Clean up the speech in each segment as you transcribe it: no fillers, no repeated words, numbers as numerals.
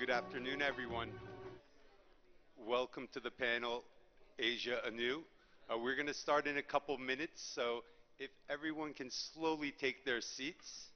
Good afternoon, everyone. Welcome to the panel, Asia Anew. We're going to start in a couple minutes, so if everyone can slowly take their seats.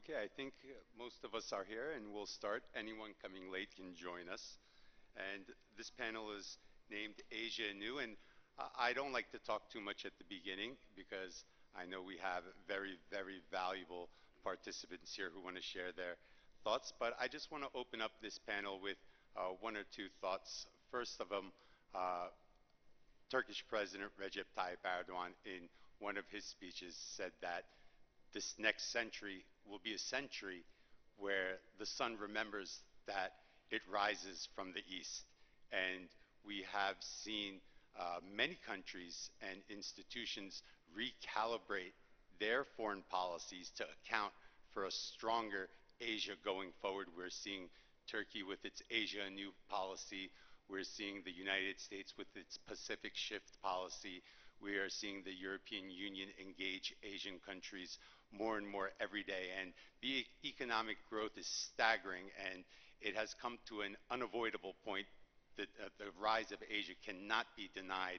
Okay, I think most of us are here, and we'll start. Anyone coming late can join us. And this panel is named Asia Anew, and I don't like to talk too much at the beginning because I know we have very, very valuable participants here who want to share their thoughts. But I just want to open up this panel with one or two thoughts. First of them, uh, Turkish President Recep Tayyip Erdogan, in one of his speeches, said that this next century will be a century where the sun remembers that it rises from the east. And we have seen many countries and institutions recalibrate their foreign policies to account for a stronger Asia going forward. We're seeing Turkey with its Asia New policy. We're seeing the United States with its Pacific Shift policy. We are seeing the European Union engage Asian countries more and more every day. And the economic growth is staggering, and it has come to an unavoidable point that the rise of Asia cannot be denied.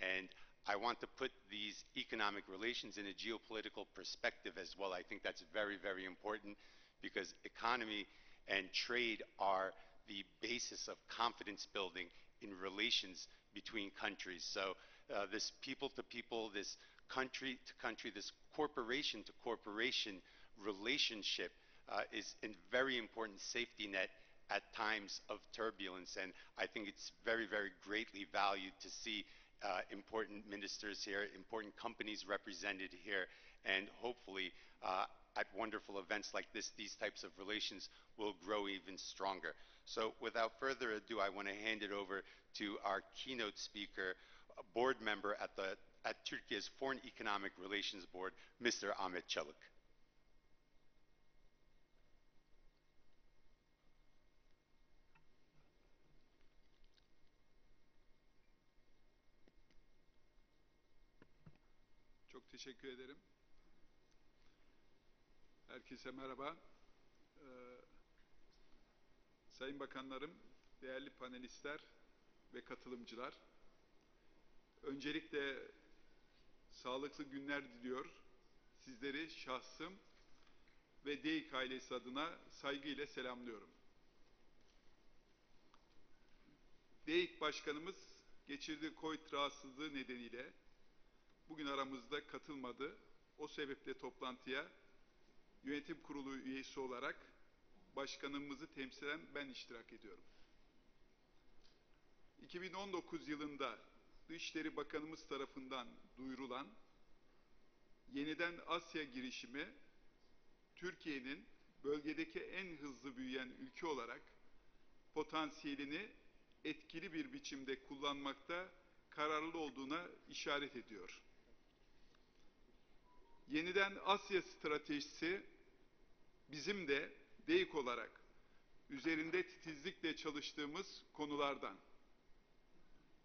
And I want to put these economic relations in a geopolitical perspective as well. I think that's very, very important because economy and trade are the basis of confidence building in relations between countries. So this people to people, this country to country, this corporation to corporation relationship is a very important safety net at times of turbulence. And I think it's very, very greatly valued to see important ministers here, important companies represented here, and hopefully at wonderful events like this, these types of relations will grow even stronger. So without further ado, I want to hand it over to our keynote speaker, a board member at Turkey's Foreign Economic Relations Board, Mr. Ahmet Çalık. Çok teşekkür ederim. Herkese merhaba. Sayın Bakanlarım, değerli panelistler ve katılımcılar. Öncelikle sağlıklı günler diliyor. Sizleri şahsım ve DEİK ailesi adına saygıyla selamlıyorum. DEİK Başkanımız geçirdiği COVID rahatsızlığı nedeniyle bugün aramızda katılmadı. O sebeple toplantıya yönetim kurulu üyesi olarak başkanımızı temsilen ben iştirak ediyorum. 2019 yılında Dışişleri Bakanımız tarafından duyurulan Yeniden Asya girişimi, Türkiye'nin bölgedeki en hızlı büyüyen ülke olarak potansiyelini etkili bir biçimde kullanmakta kararlı olduğuna işaret ediyor. Yeniden Asya stratejisi bizim de DEİK olarak üzerinde titizlikle çalıştığımız konulardan.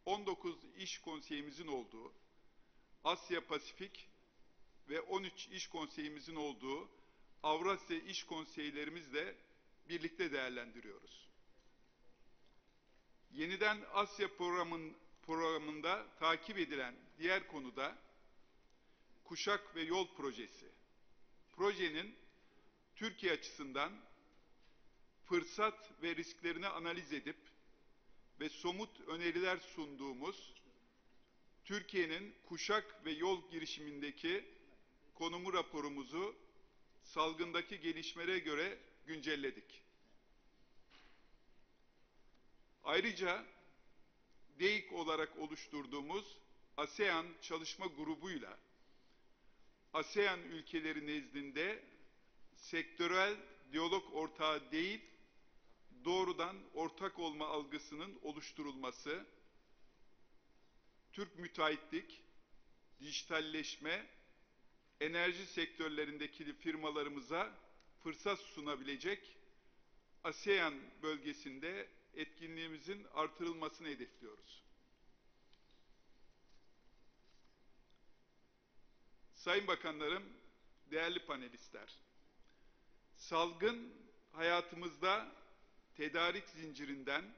19 iş konseyimizin olduğu, Asya Pasifik ve 13 iş konseyimizin olduğu Avrasya iş konseylerimizle birlikte değerlendiriyoruz. Yeniden Asya programında takip edilen diğer konuda Kuşak ve Yol Projesi. Projenin Türkiye açısından fırsat ve risklerini analiz edip ve somut öneriler sunduğumuz Türkiye'nin kuşak ve yol girişimindeki konumu raporumuzu salgındaki gelişmelere göre güncelledik. Ayrıca DEİK olarak oluşturduğumuz ASEAN çalışma grubuyla ASEAN ülkeleri nezdinde sektörel diyalog ortağı değil, doğrudan ortak olma algısının oluşturulması, Türk müteahhitlik, dijitalleşme, enerji sektörlerindeki firmalarımıza fırsat sunabilecek ASEAN bölgesinde etkinliğimizin artırılmasını hedefliyoruz. Sayın Bakanlarım, değerli panelistler, salgın hayatımızda tedarik zincirinden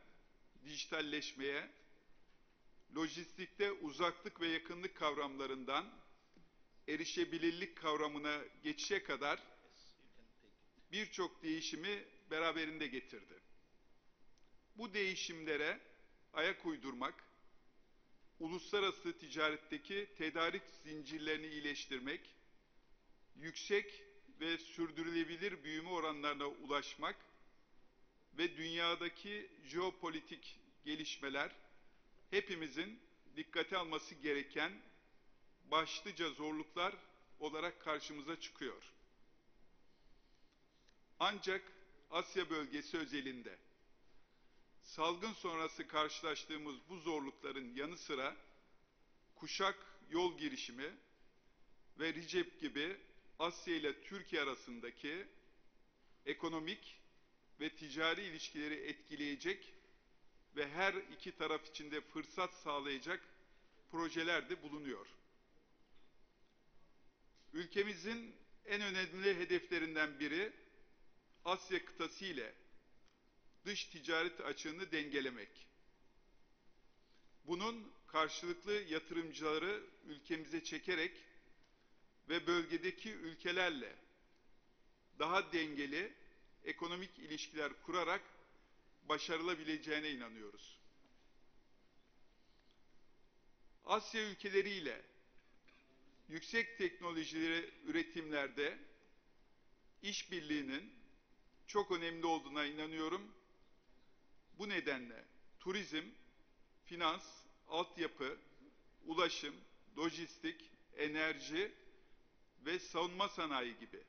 dijitalleşmeye, lojistikte uzaklık ve yakınlık kavramlarından erişebilirlik kavramına geçişe kadar birçok değişimi beraberinde getirdi. Bu değişimlere ayak uydurmak, uluslararası ticaretteki tedarik zincirlerini iyileştirmek, yüksek ve sürdürülebilir büyüme oranlarına ulaşmak ve dünyadaki jeopolitik gelişmeler hepimizin dikkate alması gereken başlıca zorluklar olarak karşımıza çıkıyor. Ancak Asya bölgesi özelinde salgın sonrası karşılaştığımız bu zorlukların yanı sıra kuşak yol girişimi ve RCEP gibi Asya ile Türkiye arasındaki ekonomik ve ticari ilişkileri etkileyecek ve her iki taraf için de fırsat sağlayacak projeler de bulunuyor. Ülkemizin en önemli hedeflerinden biri Asya kıtası ile dış ticaret açığını dengelemek. Bunun karşılıklı yatırımcıları ülkemize çekerek ve bölgedeki ülkelerle daha dengeli ekonomik ilişkiler kurarak başarılabileceğine inanıyoruz. Asya ülkeleriyle yüksek teknolojili üretimlerde işbirliğinin çok önemli olduğuna inanıyorum. Bu nedenle turizm, finans, altyapı, ulaşım, lojistik, enerji ve savunma sanayi gibi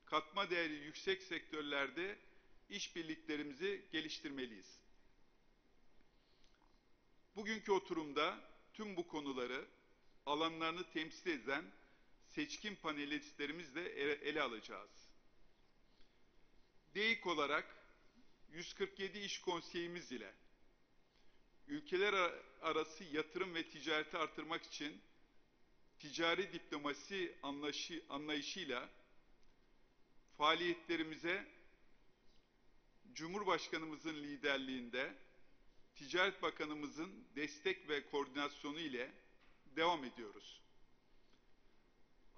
katma değeri yüksek sektörlerde işbirliklerimizi geliştirmeliyiz. Bugünkü oturumda tüm bu konuları alanlarını temsil eden seçkin panelistlerimizle ele alacağız. DEİK olarak 147 iş konseyimiz ile ülkeler arası yatırım ve ticareti artırmak için ticari diplomasi anlayışıyla faaliyetlerimize Cumhurbaşkanımızın liderliğinde Ticaret Bakanımızın destek ve koordinasyonu ile devam ediyoruz.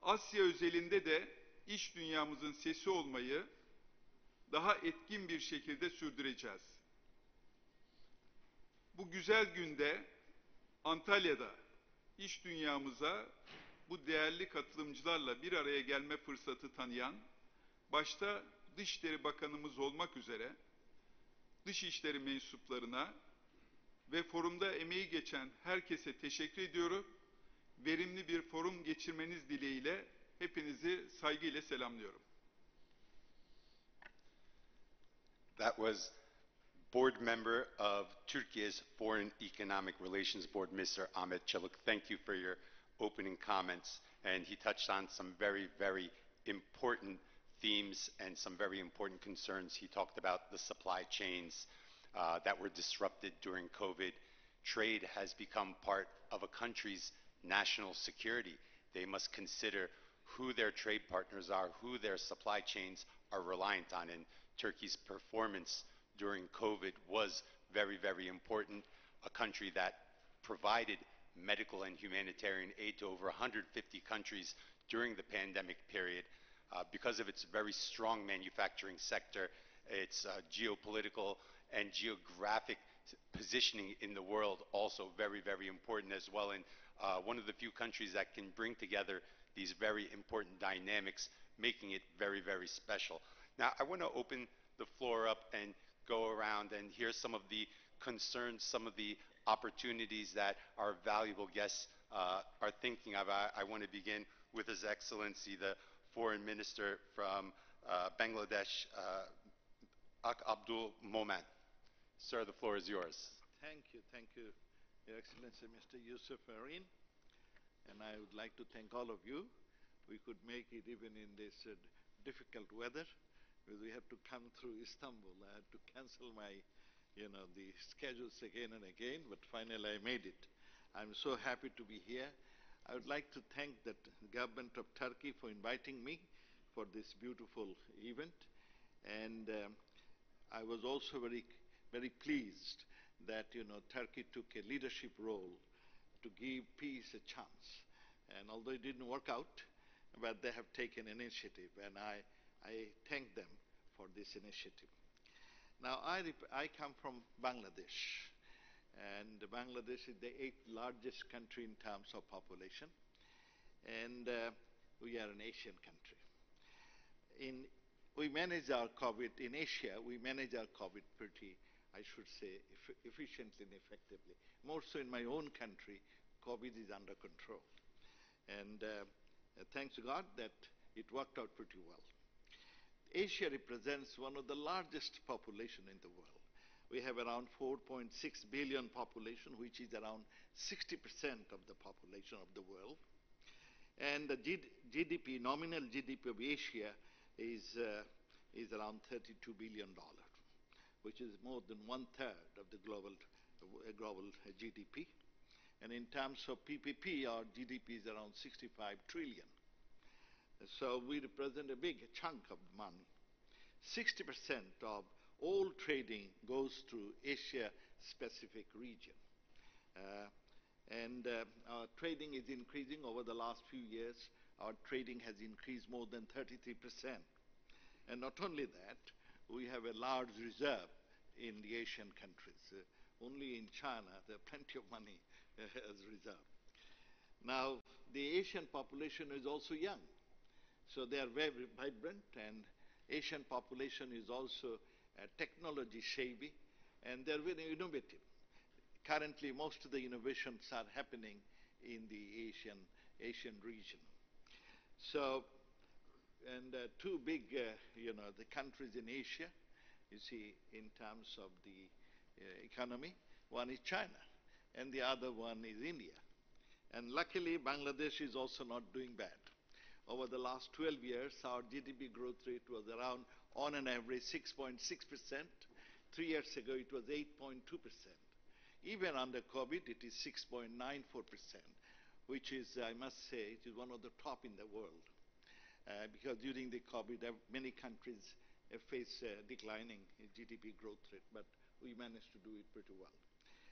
Asya özelinde de iş dünyamızın sesi olmayı daha etkin bir şekilde sürdüreceğiz. Bu güzel günde Antalya'da iş dünyamıza bu değerli katılımcılarla bir araya gelme fırsatı tanıyan, başta Dışişleri Bakanımız olmak üzere Dışişleri mensuplarına ve forumda emeği geçen herkese teşekkür ediyorum. verimli bir forum geçirmeniz dileğiyle hepinizi saygıyla selamlıyorum. That was board member of Turkey's Foreign Economic Relations Board, Mr. Ahmet Çalık. Thank you for your opening comments. And he touched on some very, very important themes and some very important concerns. He talked about the supply chains that were disrupted during COVID. Trade has become part of a country's national security. They must consider who their trade partners are, who their supply chains are reliant on. And Turkey's performance during COVID was very, very important. A country that provided medical and humanitarian aid to over 150 countries during the pandemic period because of its very strong manufacturing sector, its geopolitical and geographic positioning in the world also very, very important as well. And one of the few countries that can bring together these very important dynamics, making it very, very special. Now, I want to open the floor up and go around and hear some of the concerns, some of the opportunities that our valuable guests are thinking of. I want to begin with His Excellency, the Foreign Minister from Bangladesh, Ak Abdul Momen. Sir, the floor is yours. Thank you, Your Excellency Mr. Yusuf Marin, and I would like to thank all of you. We could make it even in this difficult weather, because we have to come through Istanbul. I had to cancel my, the schedules again and again, but finally I made it. I'm so happy to be here. I would like to thank the government of Turkey for inviting me for this beautiful event, and I was also very pleased that Turkey took a leadership role to give peace a chance. And although it didn't work out, but they have taken initiative, and I thank them for this initiative. Now, I come from Bangladesh, and Bangladesh is the 8th largest country in terms of population, and we are an Asian country. We manage our COVID in Asia. We manage our COVID pretty, I should say, efficiently and effectively. More so in my own country, COVID is under control, and thanks to God that it worked out pretty well. Asia represents one of the largest population in the world. We have around 4.6 billion population, which is around 60% of the population of the world. And the GDP, nominal GDP of Asia is around $32 billion, which is more than 1/3 of the global GDP. And in terms of PPP, our GDP is around 65 trillion. So we represent a big chunk of money. 60% of all trading goes through Asia-specific region. Our trading is increasing over the last few years. Our trading has increased more than 33%. And not only that, we have a large reserve in the Asian countries. Only in China, there are plenty of money as reserve. Now, the Asian population is also young. So they are very vibrant, and Asian population is also technology savvy, and they're very innovative. Currently, most of the innovations are happening in the Asian region. So, and two big, the countries in Asia, you see, in terms of the economy, one is China, and the other one is India. And luckily, Bangladesh is also not doing bad. Over the last 12 years, our GDP growth rate was around, on an average, 6.6%. 3 years ago, it was 8.2%. Even under COVID, it is 6.94%, which is, I must say, it is one of the top in the world. Because during the COVID, many countries face declining GDP growth rate, but we managed to do it pretty well.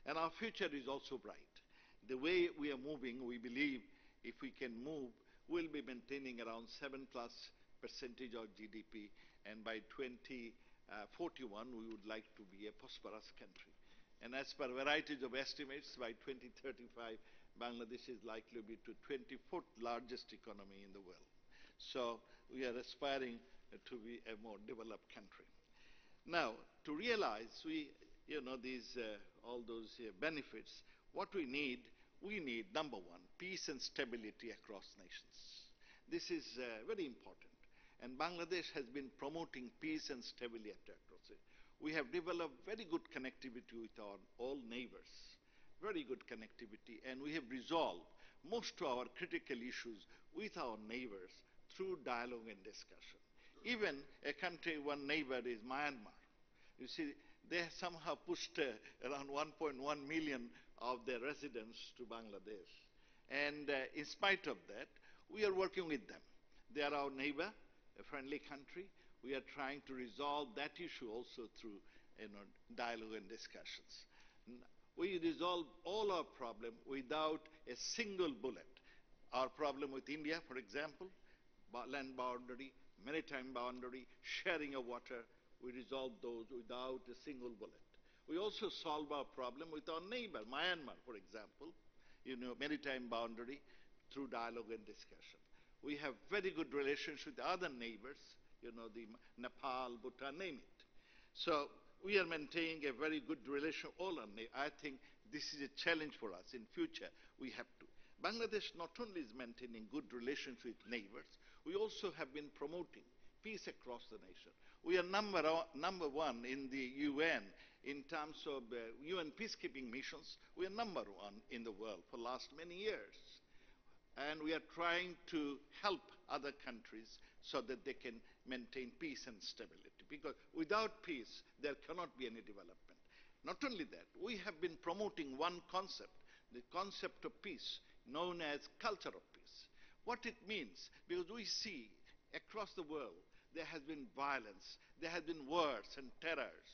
And our future is also bright. The way we are moving, we believe if we can move, we'll be maintaining around 7+% of GDP, and by 2041, we would like to be a prosperous country. And as per varieties of estimates, by 2035, Bangladesh is likely to be the 24th largest economy in the world. So we are aspiring to be a more developed country. Now, to realize all those benefits, what we need, we need, number one, peace and stability across nations. This is very important. And Bangladesh has been promoting peace and stability across it. We have developed very good connectivity with our all neighbors, very good connectivity, and we have resolved most of our critical issues with our neighbors through dialogue and discussion. Even a country, one neighbor is Myanmar. You see, they somehow pushed around 1.1 million of their residents to Bangladesh. And in spite of that, we are working with them. They are our neighbor, a friendly country. We are trying to resolve that issue also through dialogue and discussions. We resolve all our problems without a single bullet. Our problem with India, for example, land boundary, maritime boundary, sharing of water, we resolve those without a single bullet. We also solve our problem with our neighbor, Myanmar, for example, maritime boundary, through dialogue and discussion. We have very good relations with other neighbors, the Nepal, Bhutan, name it. So we are maintaining a very good relation all our neighbors. I think this is a challenge for us. In future, we have to. Bangladesh not only is maintaining good relations with neighbors, we also have been promoting peace across the nation. We are number one in the UN in terms of UN peacekeeping missions. We are number one in the world for the last many years. And we are trying to help other countries so that they can maintain peace and stability. Because without peace, there cannot be any development. Not only that, we have been promoting one concept, the concept of peace, known as culture of peace. What it means, because we see across the world, there has been violence, there have been wars and terrors.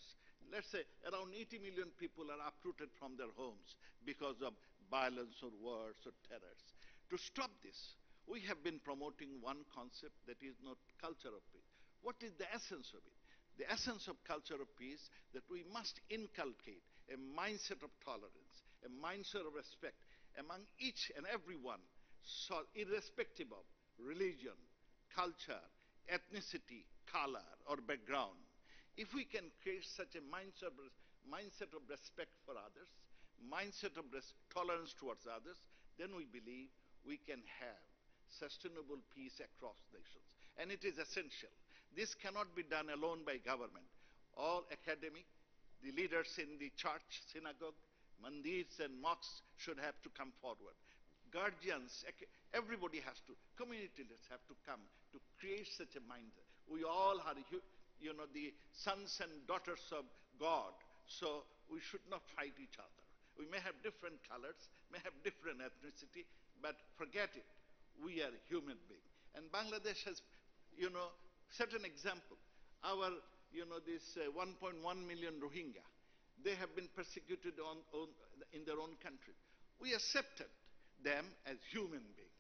Let's say around 80 million people are uprooted from their homes because of violence or wars or terrors. To stop this, we have been promoting one concept that is not culture of peace. What is the essence of it? The essence of culture of peace, that we must inculcate a mindset of tolerance, a mindset of respect among each and every one, so irrespective of religion, culture, ethnicity, color, or background. If we can create such a mindset of respect for others, mindset of tolerance towards others, then we believe we can have sustainable peace across nations. And it is essential. This cannot be done alone by government. All academic, the leaders in the church, synagogue, mandirs and mosques should have to come forward. Guardians, everybody has to, community leaders have to come to create such a mindset. We all are, the sons and daughters of God, so we should not fight each other. We may have different colors, may have different ethnicity, but forget it. We are human beings. And Bangladesh has, set an example. Our, this 1.1 million Rohingya, they have been persecuted in their own country. We accepted them as human beings.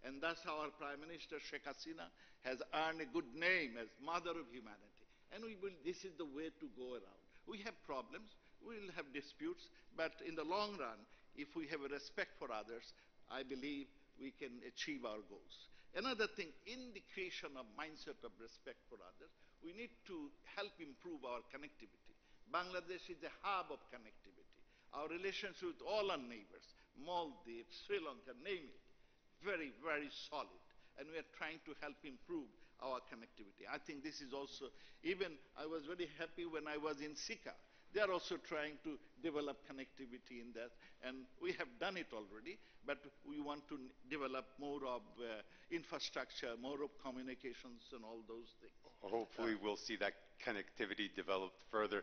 And that's how our Prime Minister Sheikh Hasina has earned a good name as Mother of Humanity. And this is the way to go around. We have problems, we will have disputes, but in the long run, if we have a respect for others, I believe we can achieve our goals. Another thing, in the creation of mindset of respect for others, we need to help improve our connectivity. Bangladesh is a hub of connectivity. Our relations with all our neighbors, Maldives, Sri Lanka, name it, very, very solid. And we are trying to help improve our connectivity. I think this is also, even I was very happy when I was in Sika. They are also trying to develop connectivity in that, and we have done it already, but we want to develop more of infrastructure, more of communications and all those things. Hopefully we'll see that connectivity developed further.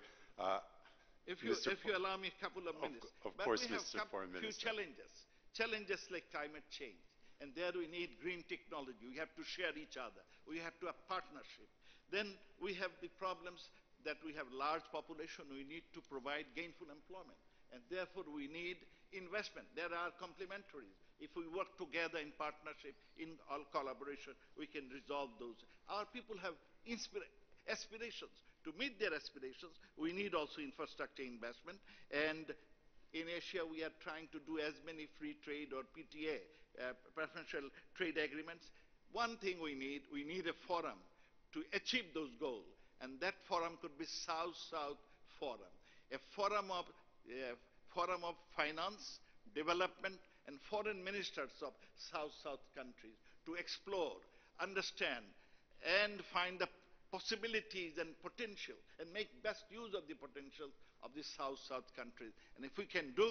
If you allow me a couple of minutes. Of but course, we have Mr. Foreign few Minister. challenges like climate change. And there we need green technology. We have to share each other. We have to have partnership. Then we have the problems that we have large population. We need to provide gainful employment. And therefore we need investment. There are complementaries. If we work together in partnership, in all collaboration, we can resolve those. Our people have aspirations. To meet their aspirations, we need also infrastructure investment. And in Asia, we are trying to do as many free trade or PTA, preferential trade agreements. One thing we need a forum to achieve those goals. And that forum could be South-South Forum, a forum of finance, development, and foreign ministers of South-South countries to explore, understand, and find the possibilities and potential and make best use of the potential of the South-South countries. And if we can do,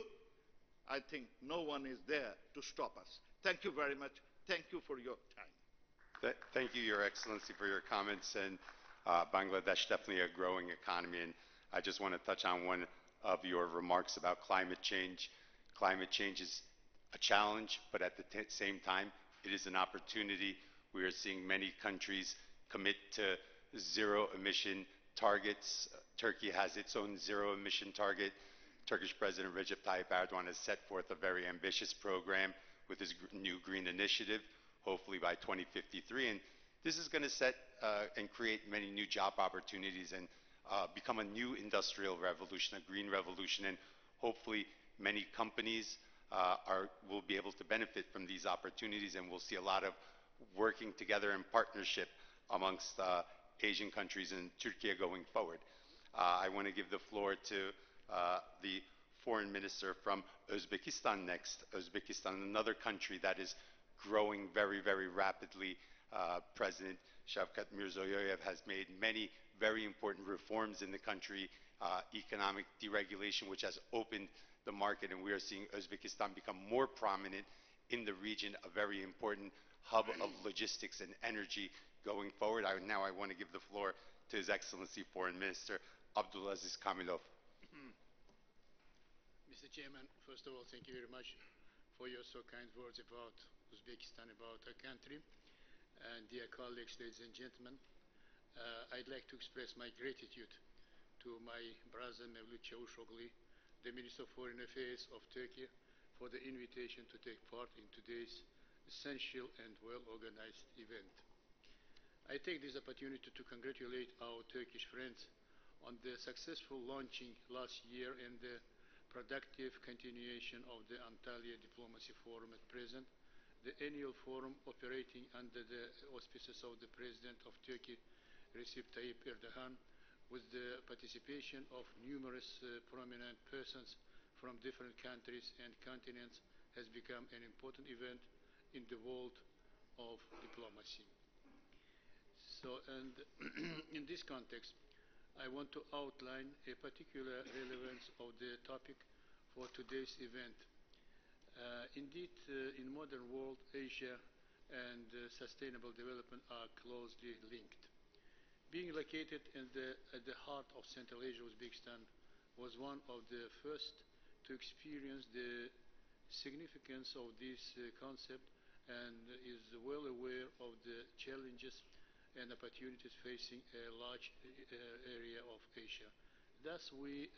I think no one is there to stop us. Thank you very much. Thank you for your time. Thank you, Your Excellency, for your comments. And Bangladesh definitely a growing economy. And I just want to touch on one of your remarks about climate change. Climate change is a challenge, but at the same time, it is an opportunity. We are seeing many countries commit to zero emission targets. Turkey has its own zero emission target. Turkish President Recep Tayyip Erdogan has set forth a very ambitious program with his new green initiative, hopefully by 2053. And this is going to set and create many new job opportunities and become a new industrial revolution, a green revolution. And hopefully many companies will be able to benefit from these opportunities, and we'll see a lot of working together in partnership amongst Asian countries and Turkey going forward. I want to give the floor to the foreign minister from Uzbekistan next. Uzbekistan, another country that is growing very, very rapidly. President Shavkat Mirziyoyev has made many very important reforms in the country, economic deregulation, which has opened the market, and we are seeing Uzbekistan become more prominent in the region, a very important hub of logistics and energy going forward. Now I want to give the floor to His Excellency Foreign Minister Abdulaziz Kamilov. Mr. Chairman, first of all, thank you very much for your so kind words about Uzbekistan, about our country. And dear colleagues, ladies and gentlemen, I'd like to express my gratitude to my brother Mevlut Çavuşoğlu, the Minister of Foreign Affairs of Turkey, for the invitation to take part in today's essential and well-organized event. I take this opportunity to congratulate our Turkish friends on the successful launching last year and the productive continuation of the Antalya Diplomacy Forum at present, the annual forum operating under the auspices of the President of Turkey, Recep Tayyip Erdogan, with the participation of numerous prominent persons from different countries and continents, has become an important event in the world of diplomacy. So, and in this context, I want to outline a particular relevance of the topic for today's event. Indeed, in modern world, Asia and sustainable development are closely linked. Being located at the heart of Central Asia, Uzbekistan was one of the first to experience the significance of this concept and is well aware of the challenges and opportunities facing a large area of Asia. Thus, we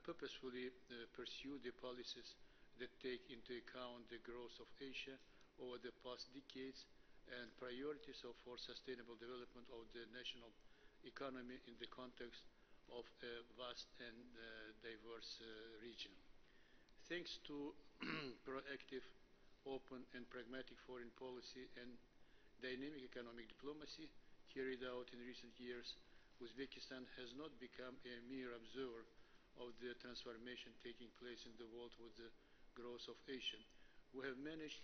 purposefully pursue the policies that take into account the growth of Asia over the past decades and priorities for sustainable development of the national economy in the context of a vast and diverse region. Thanks to proactive, open and pragmatic foreign policy and dynamic economic diplomacy carried out in recent years, Uzbekistan has not become a mere observer of the transformation taking place in the world with the growth of Asia. We have managed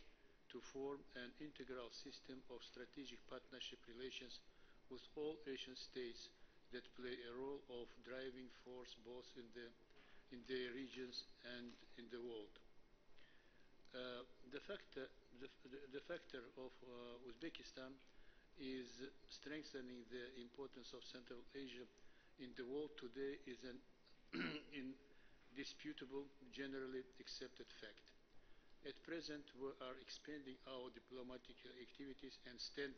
to form an integral system of strategic partnership relations with all Asian states that play a role of driving force both in their regions and in the world. The factor of Uzbekistan is strengthening the importance of Central Asia in the world today is an indisputable, generally accepted fact. At present, we are expanding our diplomatic activities and stand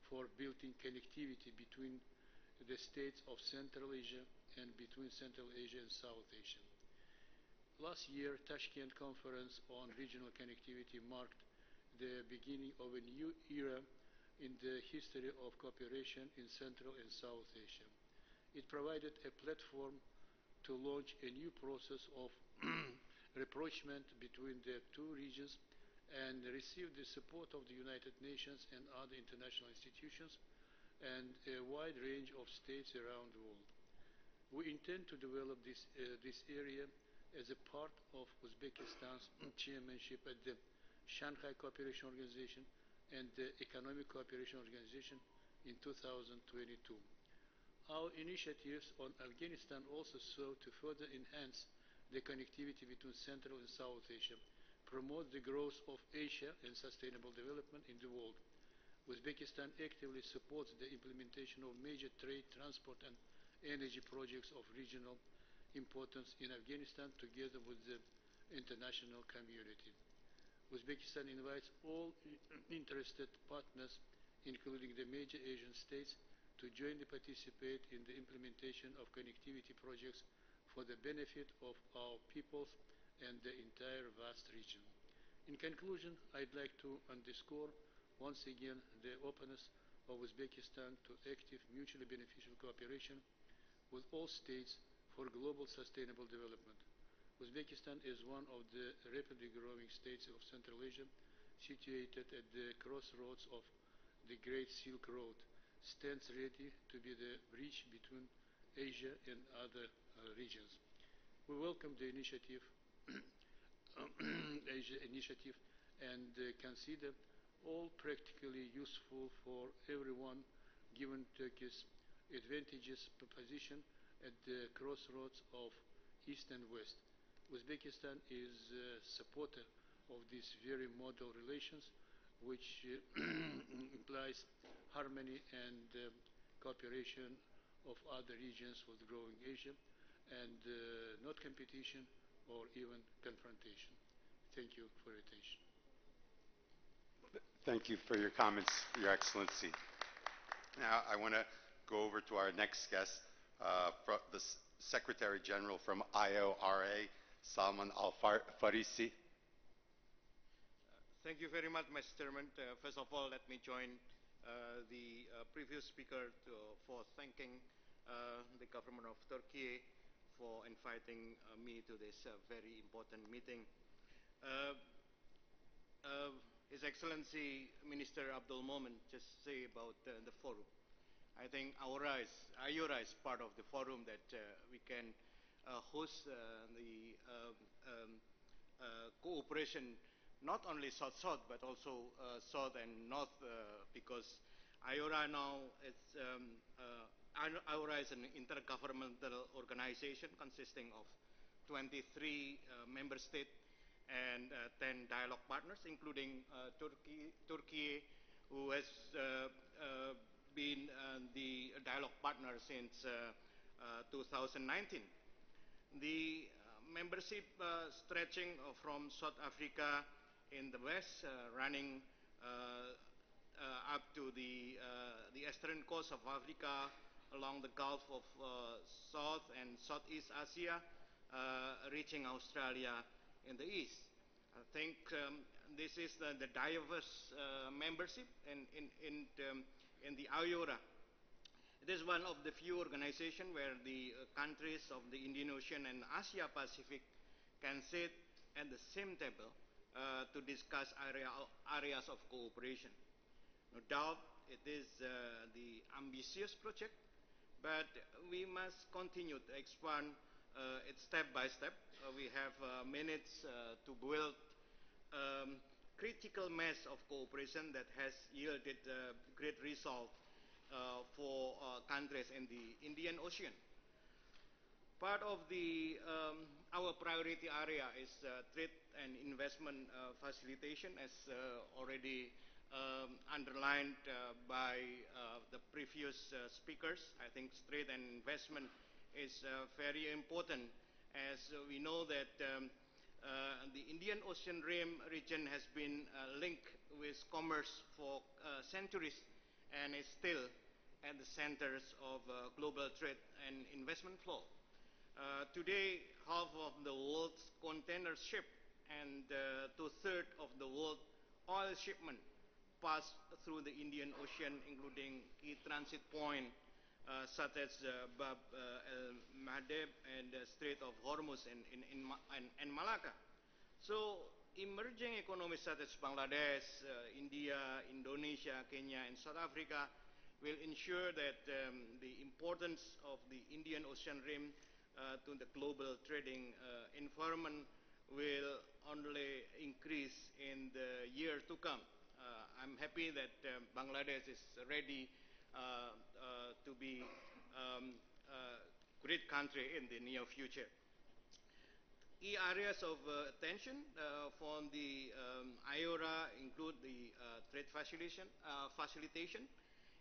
for building connectivity between the states of Central Asia and between Central Asia and South Asia. Last year, Tashkent Conference on Regional Connectivity marked the beginning of a new era in the history of cooperation in Central and South Asia. It provided a platform to launch a new process of rapprochement between the two regions and received the support of the United Nations and other international institutions and a wide range of states around the world. We intend to develop this area as a part of Uzbekistan's chairmanship at the Shanghai Cooperation Organization and the Economic Cooperation Organization in 2022. Our initiatives on Afghanistan also serve to further enhance the connectivity between Central and South Asia, promote the growth of Asia and sustainable development in the world. Uzbekistan actively supports the implementation of major trade, transport and energy projects of regional importance in Afghanistan together with the international community. Uzbekistan invites all interested partners, including the major Asian states, to jointly participate in the implementation of connectivity projects for the benefit of our peoples and the entire vast region. In conclusion, I'd like to underscore once again the openness of Uzbekistan to active, mutually beneficial cooperation with all states for global sustainable development. Uzbekistan is one of the rapidly growing states of Central Asia, situated at the crossroads of the Great Silk Road, stands ready to be the bridge between Asia and other regions. We welcome the initiative, Asia initiative, and consider all practically useful for everyone, given Turkey's advantageous position at the crossroads of East and West. Uzbekistan is a supporter of these very model relations, which implies harmony and cooperation of other regions with growing Asia, and not competition or even confrontation. Thank you for your attention. Thank you for your comments, Your Excellency. Now I want to go over to our next guest, the Secretary General from IORA, Salman Al-Farisi. Thank you very much, Mr. Chairman. First of all, let me join the previous speaker for thanking the government of Turkey for inviting me to this very important meeting. His Excellency Minister Abdul Momen just say about the forum. I think IORA is part of the forum that we can host the cooperation, not only South-South but also South and North, because IORA now IORA is an intergovernmental organization consisting of 23 member states and 10 dialogue partners, including Turkey, who has been the dialogue partner since 2019. The membership stretching from South Africa in the west, running up to the eastern coast of Africa, along the Gulf of South and Southeast Asia, reaching Australia in the east. I think this is the diverse membership in the IORA. It is one of the few organizations where the countries of the Indian Ocean and Asia Pacific can sit at the same table to discuss areas of cooperation. No doubt it is the ambitious project, but we must continue to expand it step by step. We have managed to build critical mass of cooperation that has yielded great result for countries in the Indian Ocean. Part of our priority area is trade and investment facilitation, as already underlined by the previous speakers. I think trade and investment is very important, as we know that the Indian Ocean Rim region has been linked with commerce for centuries and is still at the centers of global trade and investment flow. Today, half of the world's container ship and two-thirds of the world's oil shipment pass through the Indian Ocean, including key transit points such as Bab el-Mandeb and the Strait of Hormuz and Malacca. So emerging economies such as Bangladesh, India, Indonesia, Kenya and South Africa will ensure that the importance of the Indian Ocean Rim to the global trading environment will only increase in the year to come. I'm happy that Bangladesh is ready to be a great country in the near future. Key areas of attention from the IORA include the trade facilitation.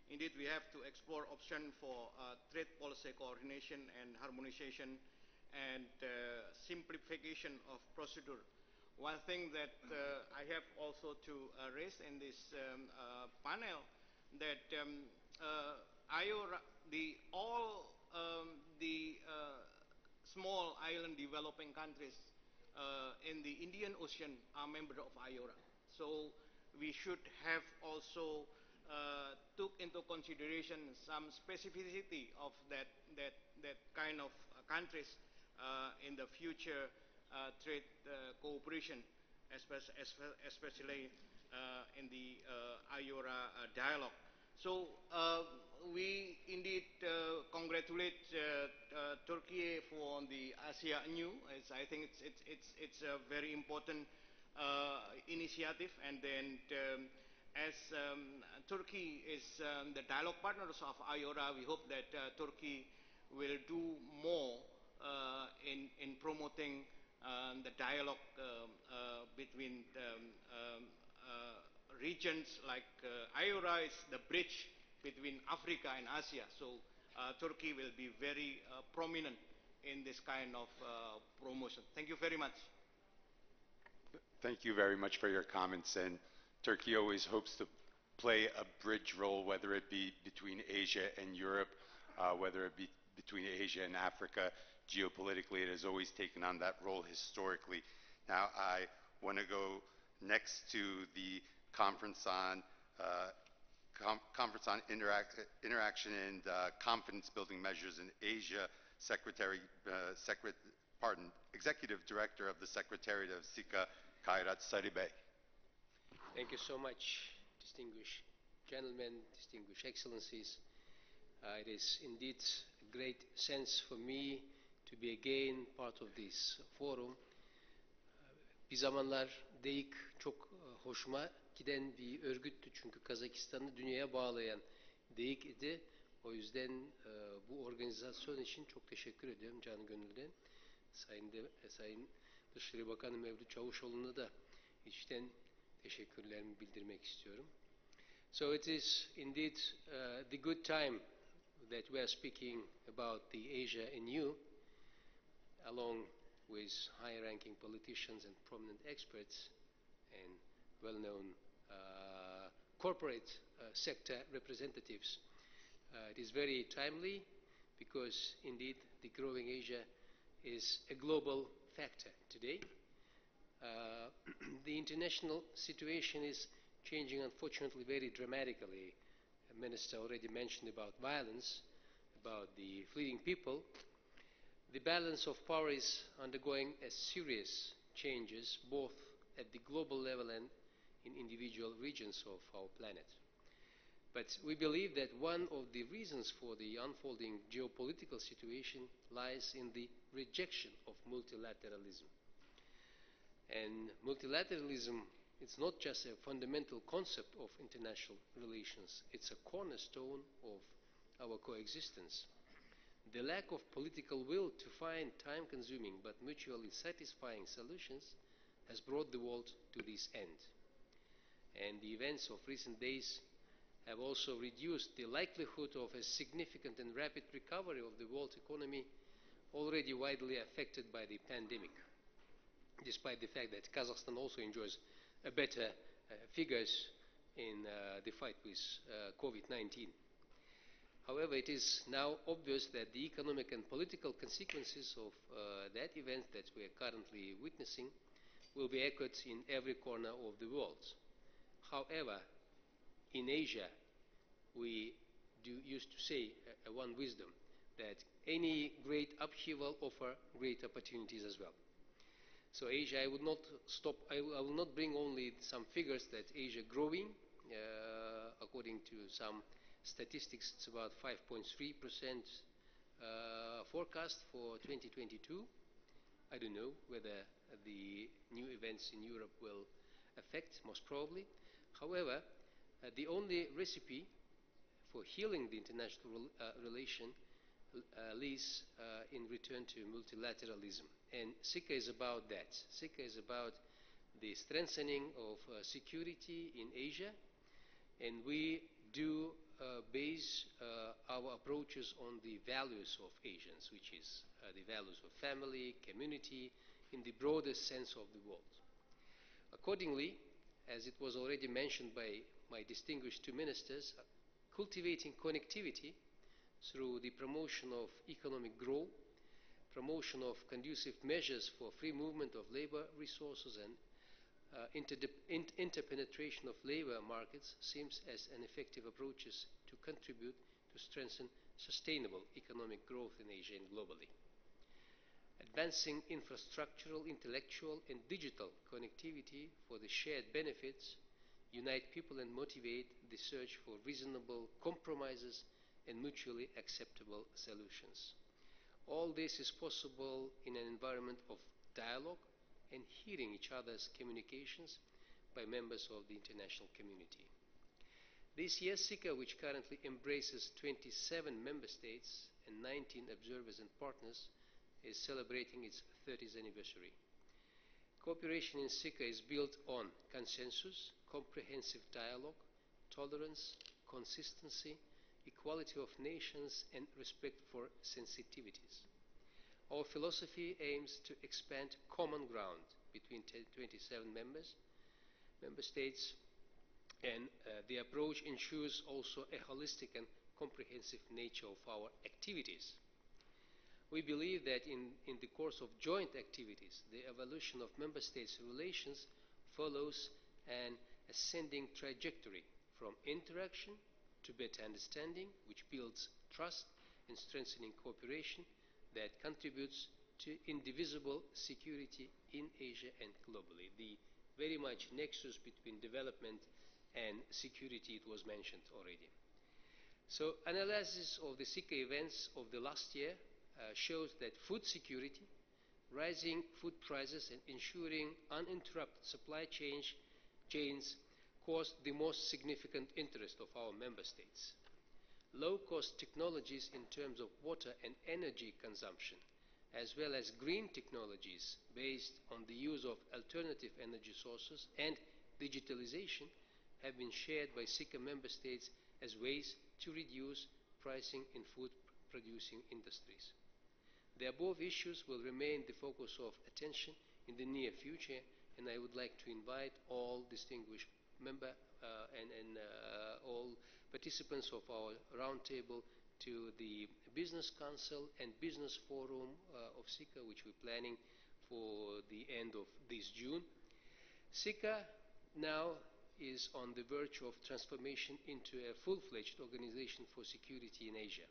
Indeed, we have to explore options for trade policy coordination and harmonization and simplification of procedure. One thing that I have also to raise in this panel that IORA, all the small island developing countries in the Indian Ocean are members of IORA. So we should have also took into consideration some specificity of that kind of countries in the future trade cooperation, especially in the IORA dialogue. So we indeed congratulate Turkey for the Asia Anew. I think it's a very important initiative, and then as Turkey is the dialogue partners of IORA, we hope that Turkey will do more in promoting the dialogue between regions like IORA is the bridge between Africa and Asia. So Turkey will be very prominent in this kind of promotion. Thank you very much. Thank you very much for your comments. And Turkey always hopes to play a bridge role, whether it be between Asia and Europe, whether it be between Asia and Africa. Geopolitically, it has always taken on that role historically. Now, I want to go next to the conference on interaction and confidence building measures in Asia. Executive Director of the Secretariat of SICA, Kairat Saribay. Thank you so much, distinguished gentlemen, distinguished excellencies. It is indeed a great sense for me to be again part of this forum. Bir zamanlar DEİK çok hoşuma giden bir örgüttü, çünkü Kazakistan'ı dünyaya bağlayan DEİK idi. O yüzden bu organizasyon için çok teşekkür ediyorum canı gönülden. Sayın Dışişleri Bakanı Mevlüt Çavuşoğlu'na da içten teşekkürlerimi bildirmek istiyorum. So it is indeed the good time that we are speaking about the Asia Anew, along with high-ranking politicians and prominent experts and well-known corporate sector representatives. It is very timely because indeed the growing Asia is a global factor today. The international situation is changing, unfortunately, very dramatically. The Minister already mentioned about violence, about the fleeing people. The balance of power is undergoing a serious changes, both at the global level and in individual regions of our planet. But we believe that one of the reasons for the unfolding geopolitical situation lies in the rejection of multilateralism. And multilateralism is not just a fundamental concept of international relations, it's a cornerstone of our coexistence. The lack of political will to find time-consuming but mutually satisfying solutions has brought the world to this end. And the events of recent days have also reduced the likelihood of a significant and rapid recovery of the world economy, already widely affected by the pandemic, despite the fact that Kazakhstan also enjoys better figures in the fight with COVID-19. However, it is now obvious that the economic and political consequences of that event that we are currently witnessing will be echoed in every corner of the world. However, in Asia, we used to say one wisdom, that any great upheaval offers great opportunities as well. So Asia, I will not bring only some figures that Asia growing, according to some statistics, it's about 5.3% forecast for 2022. I don't know whether the new events in Europe will affect, most probably. However, the only recipe for healing the international relation lies in return to multilateralism. And SICA is about that. SICA is about the strengthening of security in Asia, and we do base our approaches on the values of Asians, which is the values of family, community, in the broadest sense of the word. Accordingly, as it was already mentioned by my distinguished two ministers, cultivating connectivity through the promotion of economic growth, promotion of conducive measures for free movement of labor resources and interpenetration of labor markets seems as an effective approaches to contribute to strengthen sustainable economic growth in Asia and globally. Advancing infrastructural, intellectual and digital connectivity for the shared benefits unite people and motivate the search for reasonable compromises and mutually acceptable solutions. All this is possible in an environment of dialogue and hearing each other's communications by members of the international community. This year, SICA, which currently embraces 27 member states and 19 observers and partners, is celebrating its 30th anniversary. Cooperation in SICA is built on consensus, comprehensive dialogue, tolerance, consistency, equality of nations, and respect for sensitivities. Our philosophy aims to expand common ground between 27 member states, and the approach ensures also a holistic and comprehensive nature of our activities. We believe that in the course of joint activities, the evolution of member states' relations follows an ascending trajectory from interaction to better understanding, which builds trust and strengthening cooperation that contributes to indivisible security in Asia and globally. The very much nexus between development and security, it was mentioned already. So analysis of the SICA events of the last year shows that food security, rising food prices and ensuring uninterrupted supply chains caused the most significant interest of our member states. Low-cost technologies in terms of water and energy consumption, as well as green technologies based on the use of alternative energy sources and digitalization have been shared by SICA member states as ways to reduce pricing in food-producing industries. The above issues will remain the focus of attention in the near future, and I would like to invite all distinguished members and all participants of our roundtable to the Business Council and Business Forum of SICA, which we're planning for the end of this June. SICA now is on the verge of transformation into a full-fledged organization for security in Asia.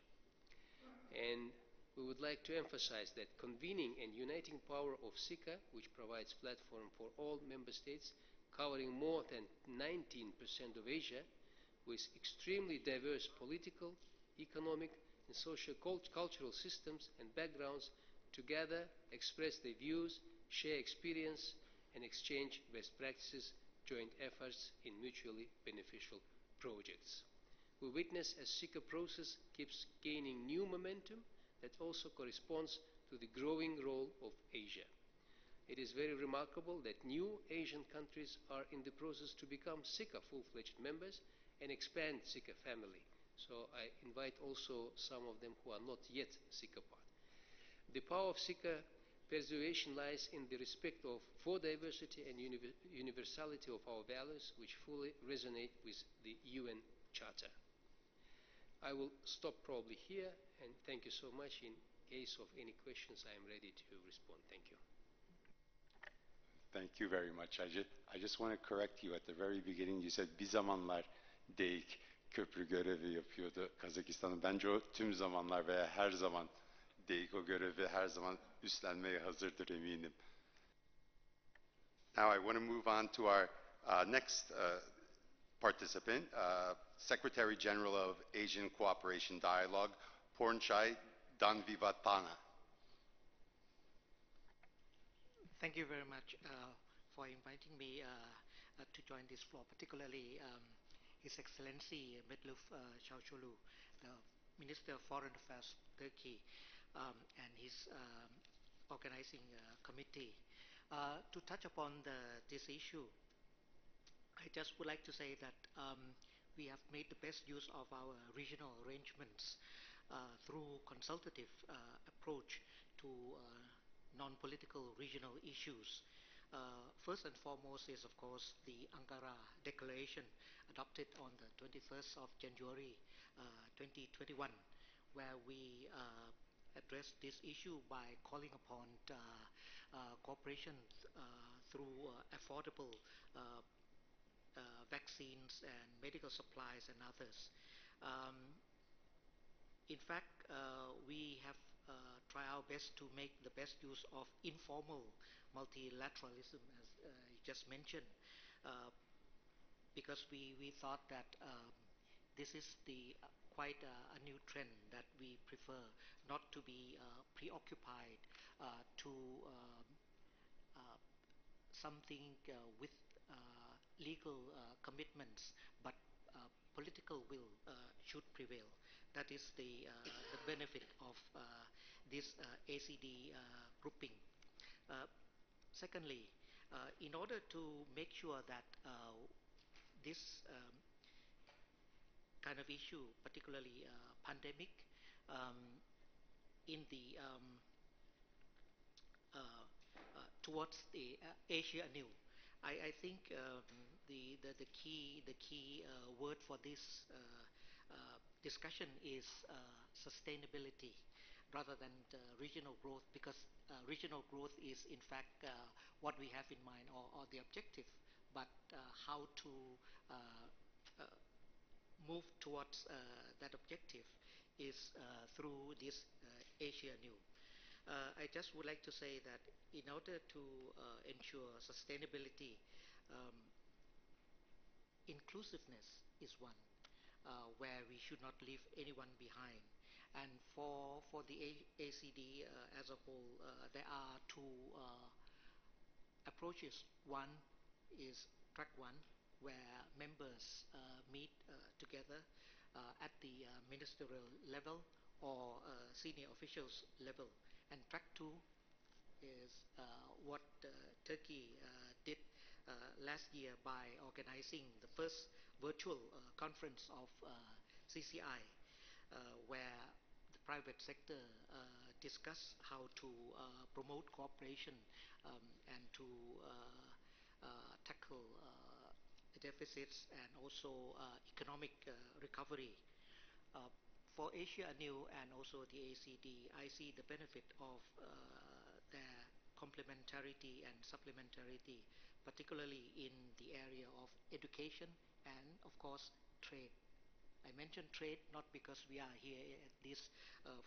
And we would like to emphasize that convening and uniting power of SICA, which provides platform for all member states, covering more than 19% of Asia, with extremely diverse political, economic, and socio-cultural systems and backgrounds, together express their views, share experience, and exchange best practices, joint efforts in mutually beneficial projects. We witness as SICA process keeps gaining new momentum that also corresponds to the growing role of Asia. It is very remarkable that new Asian countries are in the process to become SICA full-fledged members and expand SICA family. So I invite also some of them who are not yet SICA part. The power of SICA persuasion lies in the respect for diversity and universality of our values, which fully resonate with the UN Charter. I will stop probably here, and thank you so much. In case of any questions, I am ready to respond. Thank you. Thank you very much. I just want to correct you at the very beginning. You said bir zamanlar DEİK köprü görevi yapıyordu Kazakistan'ın. Bence o tüm zamanlar veya her zaman DEİK o görevi her zaman üstlenmeye hazırdır eminim. Now I want to move on to our next participant, Secretary General of Asian Cooperation Dialogue, Pornchai Dan Vivatana. Thank you very much for inviting me to join this floor, particularly His Excellency Medluf Çavuşoğlu, the Minister of Foreign Affairs of Turkey, and his organizing committee. To touch upon this issue, I just would like to say that we have made the best use of our regional arrangements through consultative approach to non-political regional issues. First and foremost is, of course, the Ankara Declaration adopted on the 21st of January 2021, where we address this issue by calling upon cooperation through affordable vaccines and medical supplies and others. Um, in fact, we have tried our best to make the best use of informal multilateralism, as you just mentioned, uh, because we thought that this is the quite a new trend that we prefer not to be preoccupied to uh, something with legal commitments, but political will should prevail. That is the benefit of this ACD grouping. Uh, Secondly, in order to make sure that this kind of issue, particularly pandemic, um, in the towards the Asia Anew. I think the key word for this discussion is sustainability rather than regional growth, because regional growth is in fact what we have in mind, or the objective, but how to uh, uh, move towards that objective is through this Asia New. I just would like to say that in order to ensure sustainability, um, inclusiveness is one where we should not leave anyone behind. And for the ACD as a whole, there are two approaches. One is track one, where members meet together at the ministerial level or senior officials level. And track two is what Turkey did last year by organizing the first virtual conference of CCI, where the private sector discuss how to promote cooperation and to tackle deficits and also economic recovery. Uh, for Asia New and also the ACD, I see the benefit of their complementarity and supplementarity, particularly in the area of education and, of course, trade. I mentioned trade not because we are here at this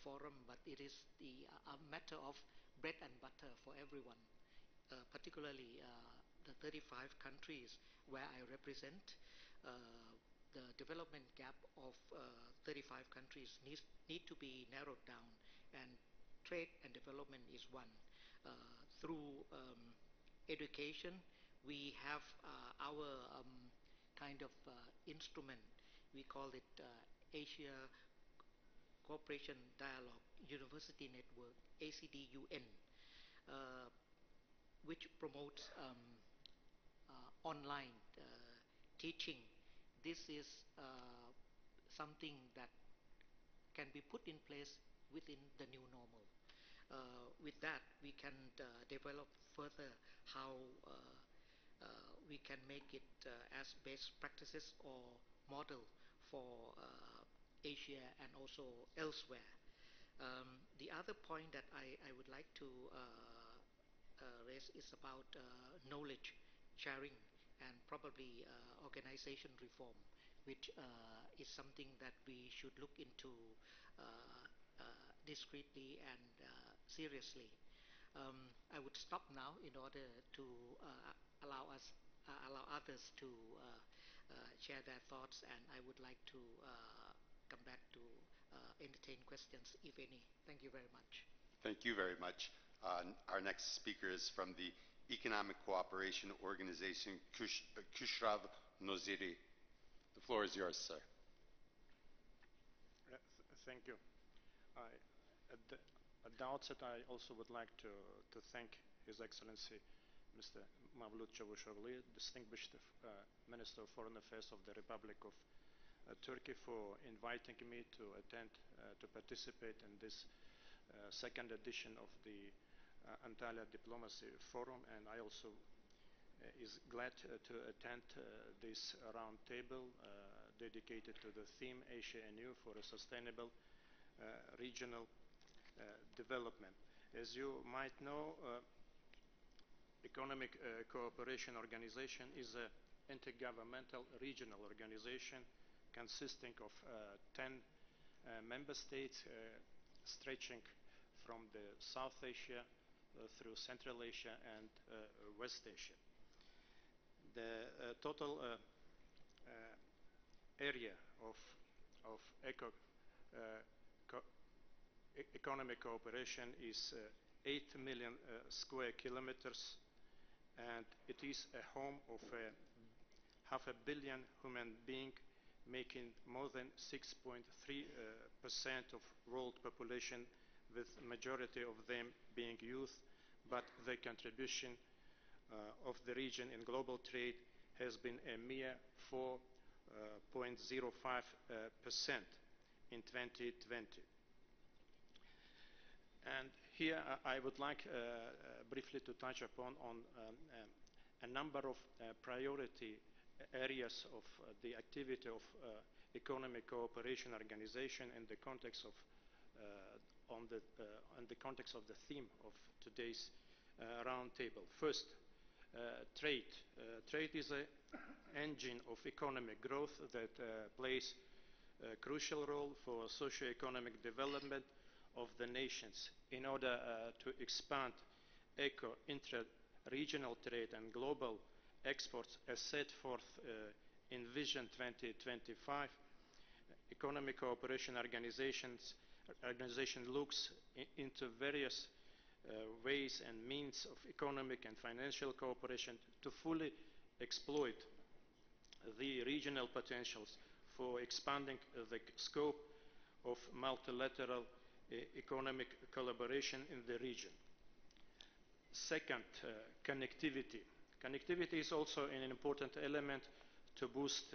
forum, but it is a matter of bread and butter for everyone, particularly the 35 countries where I represent. The development gap of 35 countries need to be narrowed down, and trade and development is one. Through education, we have our kind of instrument. We call it Asia Cooperation Dialogue University Network, ACDUN, uh, which promotes online teaching. This is something that can be put in place within the new normal. With that, we can develop further how we can make it as best practices or model for Asia and also elsewhere. The other point that I would like to raise is about knowledge sharing and probably organization reform, which is something that we should look into discreetly and seriously. I would stop now in order to allow others to share their thoughts, and I would like to come back to entertain questions, if any. Thank you very much. Thank you very much. Our next speaker is from the Economic Cooperation Organization, Kushrav Noziri. The floor is yours, sir. Thank you. At the outset, I also would like to thank His Excellency Mr. Mavlut Çavuşoğlu, distinguished Minister of Foreign Affairs of the Republic of Turkey, for inviting me to attend, to participate in this second edition of the Antalya Diplomacy Forum, and I also is glad to attend this round table dedicated to the theme Asia Anew for a sustainable regional development. As you might know, Economic Cooperation Organization is an intergovernmental regional organization consisting of 10 member states stretching from the South Asia through Central Asia and West Asia. The total area of economic cooperation is 8 million square kilometers, and it is a home of half a billion human beings, making more than 6.3% of world population, with majority of them being youth, but the contribution of the region in global trade has been a mere 4.05% in 2020. And here I would like briefly to touch upon a number of priority areas of the activity of Economic Cooperation Organization in the context of the context of the theme of today's round table. First, trade. Trade is an engine of economic growth that plays a crucial role for socio-economic development of the nations. In order to expand intra-regional trade and global exports as set forth in Vision 2025, Economic Cooperation Organization looks into various ways and means of economic and financial cooperation to fully exploit the regional potentials for expanding the scope of multilateral economic collaboration in the region. Second, connectivity. Connectivity is also an important element to boost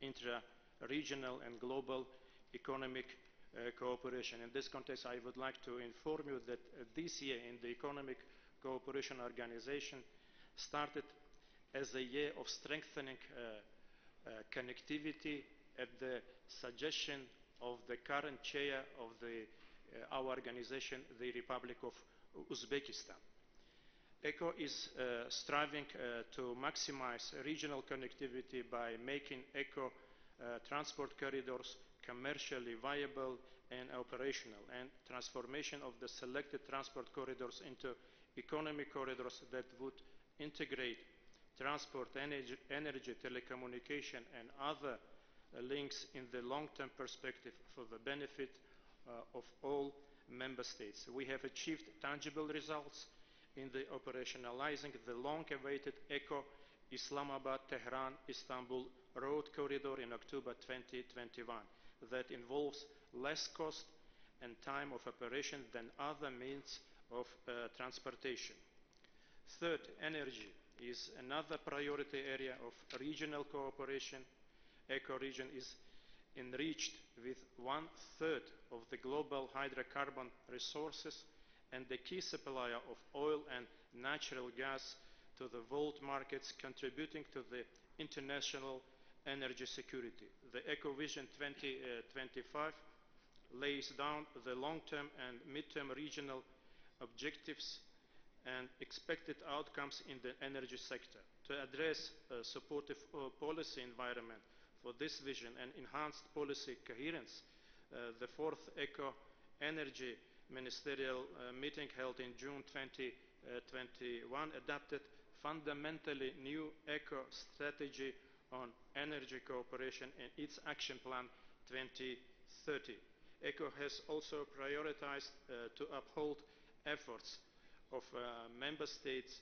intra-regional and global economic cooperation. In this context, I would like to inform you that this year in the Economic Cooperation Organization started as a year of strengthening connectivity at the suggestion of the current chair of our organization, the Republic of Uzbekistan. ECO is striving to maximize regional connectivity by making ECO transport corridors commercially viable and operational, and transformation of the selected transport corridors into economic corridors that would integrate transport, energy, telecommunication and other links in the long-term perspective for the benefit of all member states. We have achieved tangible results in the operationalizing the long-awaited ECO Islamabad-Tehran-Istanbul road corridor in October 2021 that involves less cost and time of operation than other means of transportation. Third, energy is another priority area of regional cooperation. ECO region is enriched with 1/3 of the global hydrocarbon resources and the key supplier of oil and natural gas to the world markets, contributing to the international energy security. The ECO Vision 2025 lays down the long-term and mid-term regional objectives and expected outcomes in the energy sector. To address a supportive policy environment for this vision and enhanced policy coherence, the fourth ECO Energy Ministerial meeting held in June 2021 adopted fundamentally new ECO strategy on energy cooperation and its action plan 2030. ECHO has also prioritized to uphold efforts of member states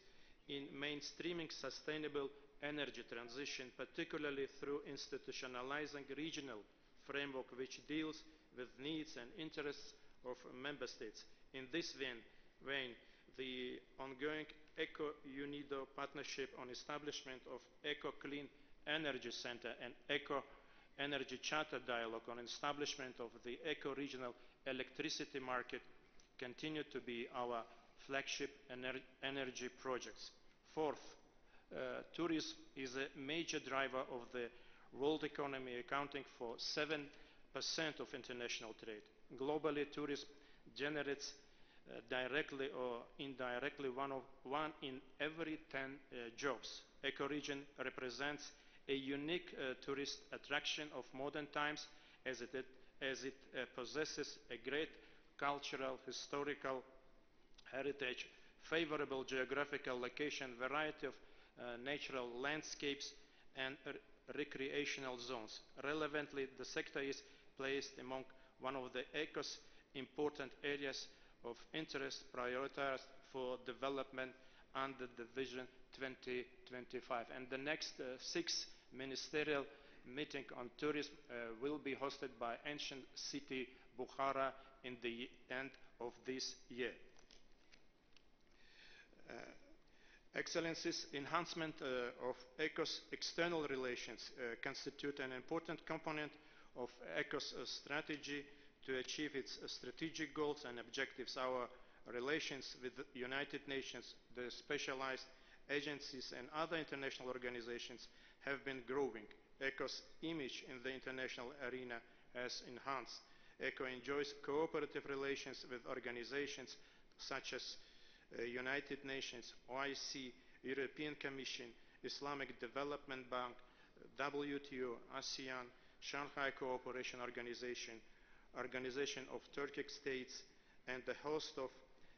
in mainstreaming sustainable energy transition, particularly through institutionalizing regional framework which deals with needs and interests of member states. In this vein, the ongoing ECO-UNIDO partnership on establishment of ECO Clean Energy Center and ECO Energy Charter dialogue on establishment of the ECO regional electricity market continue to be our flagship energy projects. Fourth, tourism is a major driver of the world economy, accounting for 7% of international trade. Globally, tourism generates directly or indirectly one in every 10 jobs. Ecoregion represents a unique tourist attraction of modern times as it possesses a great cultural, historical heritage, favorable geographical location, variety of natural landscapes and recreational zones. Relevantly, the sector is placed among one of the ECO's important areas of interest prioritized for development under the Vision 2025. And the next 6 ministerial meeting on tourism will be hosted by ancient city Bukhara in the end of this year. Excellencies, enhancement of ECO's external relations constitute an important component of ECO's strategy to achieve its strategic goals and objectives. Our relations with the United Nations, the specialized agencies and other international organizations have been growing. ECO's image in the international arena has enhanced. ECO enjoys cooperative relations with organizations such as United Nations, OIC, European Commission, Islamic Development Bank, WTO, ASEAN, Shanghai Cooperation Organization, Organization of Turkic States, and a host of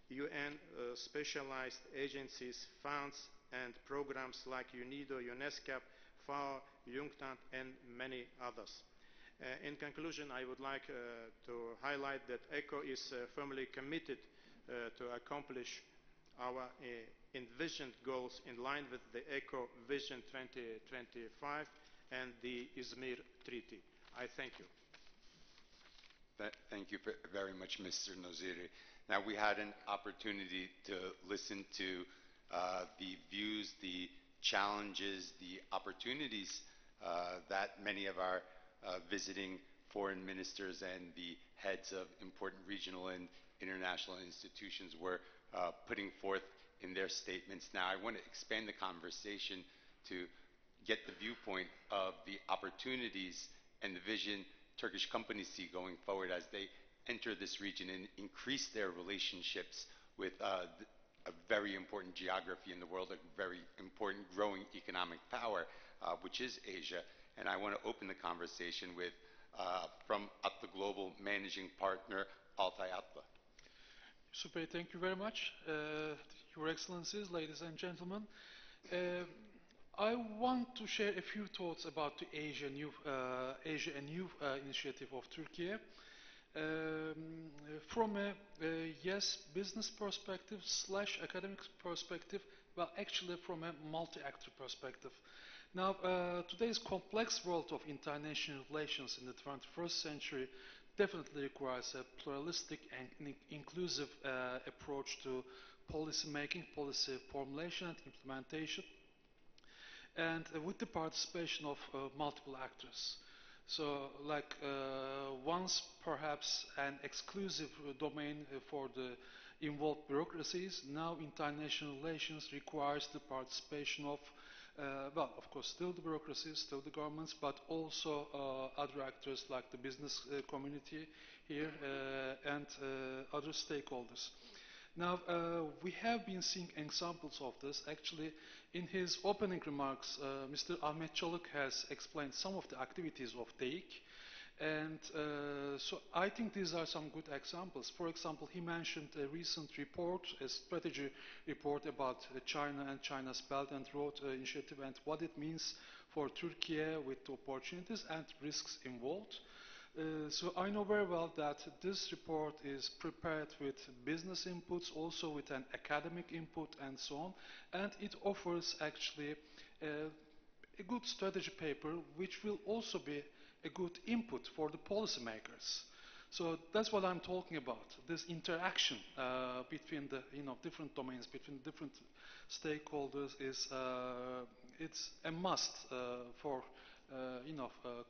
UN specialized agencies, funds, and programs like UNIDO, UNESCO, FAO, UNCTAD, and many others. In conclusion, I would like to highlight that ECO is firmly committed to accomplish our envisioned goals in line with the ECO Vision 2025 and the Izmir Treaty. I thank you. Thank you very much, Mr. Noziri. Now, we had an opportunity to listen to the views, the challenges, the opportunities that many of our visiting foreign ministers and the heads of important regional and international institutions were putting forth in their statements. Now, I want to expand the conversation to get the viewpoint of the opportunities and the vision Turkish companies see going forward as they enter this region and increase their relationships with a very important geography in the world, a very important growing economic power, which is Asia. And I want to open the conversation with, from Atla Global Managing Partner, Altay Atla. Super, thank you very much, Your Excellencies, ladies and gentlemen. I want to share a few thoughts about the Anew initiative of Turkey. From a yes business perspective / academic perspective, well, actually from a multi-actor perspective. Now, today's complex world of international relations in the 21st century definitely requires a pluralistic and inclusive approach to policy making, policy formulation and implementation, and with the participation of multiple actors. So, like once perhaps an exclusive domain for the involved bureaucracies, now international relations requires the participation of well, of course, still the bureaucracies, still the governments, but also other actors like the business community here and other stakeholders. Now, we have been seeing examples of this. Actually, in his opening remarks, Mr. Ahmet Çalık has explained some of the activities of DEIC. And so I think these are some good examples. For example, he mentioned a recent report, a strategy report about China and China's Belt and Road Initiative and what it means for Turkey with the opportunities and risks involved. So I know very well that this report is prepared with business inputs, also with an academic input and so on, and it offers actually a good strategy paper which will also be a good input for the policymakers. So that's what I'm talking about. This interaction between the different domains, between different stakeholders is it's a must for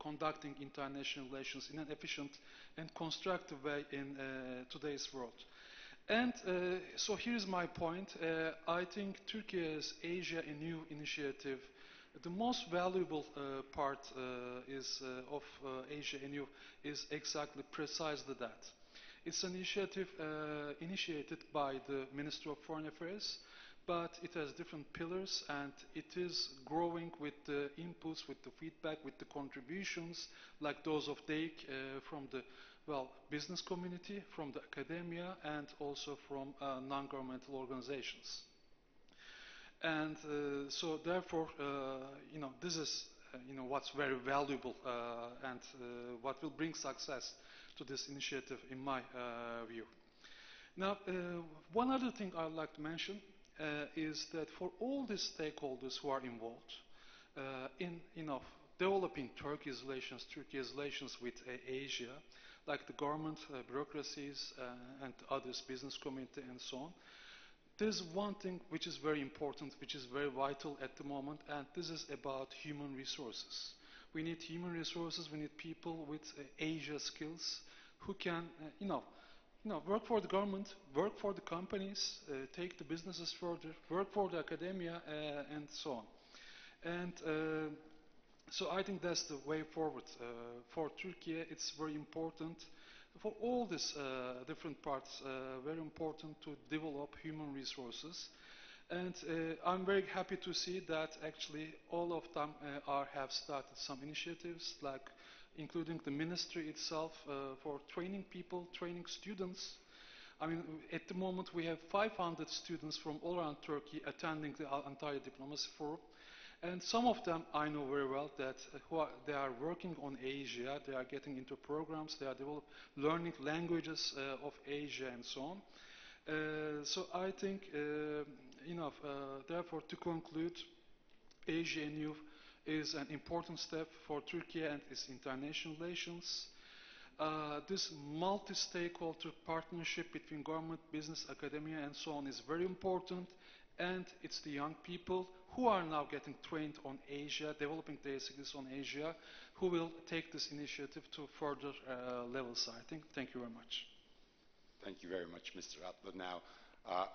conducting international relations in an efficient and constructive way in today's world. And so here's my point. I think Turkey's Asia Anew initiative, the most valuable part of Asia Anew is exactly precisely that. It's an initiative initiated by the Ministry of Foreign Affairs, but it has different pillars and it is growing with the inputs, with the feedback, with the contributions like those of DAIC from the business community, from the academia, and also from non-governmental organizations. And so therefore, this is what's very valuable and what will bring success to this initiative in my view. Now, one other thing I'd like to mention is that for all the stakeholders who are involved in developing Turkey's relations with Asia, like the government, bureaucracies, and others, business community, and so on, there's one thing which is very important, which is very vital at the moment, and this is about human resources. We need human resources, we need people with Asia skills who can, work for the government, work for the companies, take the businesses further, work for the academia, and so on. And so I think that's the way forward. For Turkey, it's very important for all these different parts, very important to develop human resources. And I'm very happy to see that actually all of them have started some initiatives, like including the ministry itself for training people, training students. I mean, at the moment we have 500 students from all around Turkey attending the entire diplomacy forum. And some of them I know very well that they are working on Asia, they are getting into programs, they are learning languages of Asia and so on. So I think, therefore, to conclude, Asia Anew is an important step for Turkey and its international relations. This multi-stakeholder partnership between government, business, academia, and so on is very important. And it's the young people who are now getting trained on Asia, developing their skills on Asia, who will take this initiative to further levels, I think. Thank you very much. Thank you very much, Mr. Atla. Now,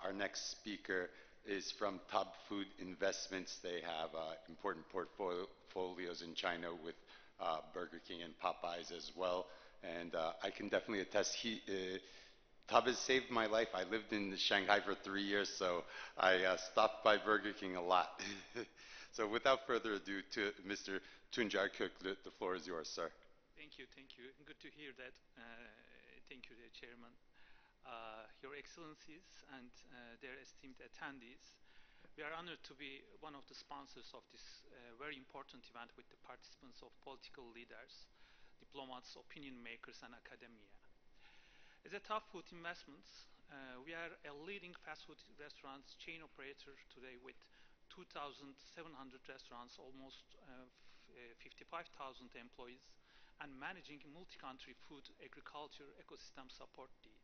our next speaker is from Tab Food Investments. They have important portfolios in China with Burger King and Popeyes as well. And I can definitely attest, Tab has saved my life. I lived in Shanghai for 3 years, so I stopped by Burger King a lot. So without further ado, to Mr. Tuncer Köklü, the floor is yours, sir. Thank you, thank you. Good to hear that. Thank you, the Chairman. Your Excellencies and their esteemed attendees, we are honored to be one of the sponsors of this very important event with the participants of political leaders, diplomats, opinion makers, and academia. As a Top Food Investments, we are a leading fast food restaurants chain operator today with 2,700 restaurants, almost 55,000 employees, and managing multi-country food agriculture ecosystem support these.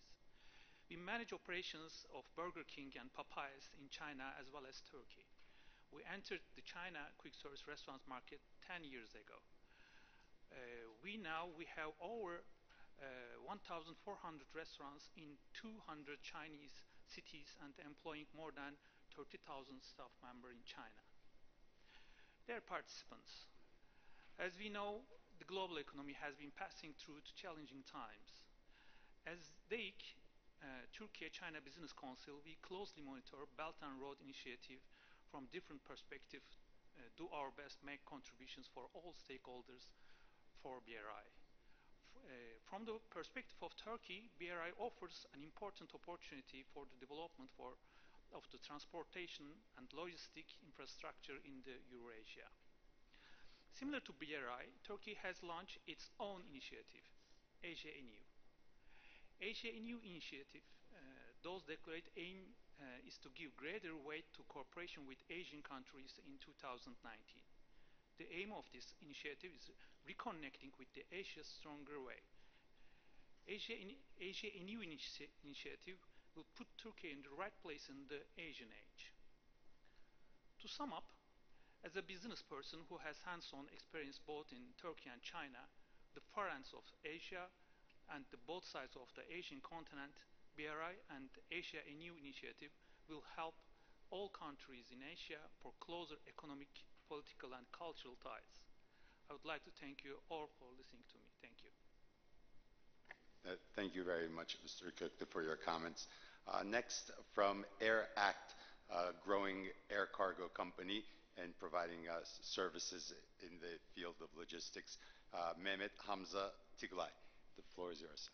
We manage operations of Burger King and Popeyes in China as well as Turkey. We entered the China quick service restaurant market 10 years ago. We have over 1,400 restaurants in 200 Chinese cities and employing more than 30,000 staff members in China. Their participants. As we know, the global economy has been passing through challenging times. As DEIC, Turkey-China Business Council, we closely monitor Belt and Road Initiative from different perspectives, do our best make contributions for all stakeholders for BRI. From the perspective of Turkey, BRI offers an important opportunity for the development of the transportation and logistic infrastructure in the Eurasia. Similar to BRI, Turkey has launched its own initiative, Asia Anew. Asia Anew initiative, those declared aim is to give greater weight to cooperation with Asian countries in 2019. The aim of this initiative is reconnecting with the Asia Stronger Way. Asia Anew initiative will put Turkey in the right place in the Asian age. To sum up, as a business person who has hands-on experience both in Turkey and China, the far ends of Asia, and the both sides of the Asian continent, BRI and Asia Anew initiative will help all countries in Asia for closer economic, political and cultural ties. I would like to thank you all for listening to me. Thank you. Thank you very much, Mr. Kökte, for your comments. Next, from Air Act, a growing air cargo company and providing services in the field of logistics, Mehmet Hamza Tiglay. The floor is yours.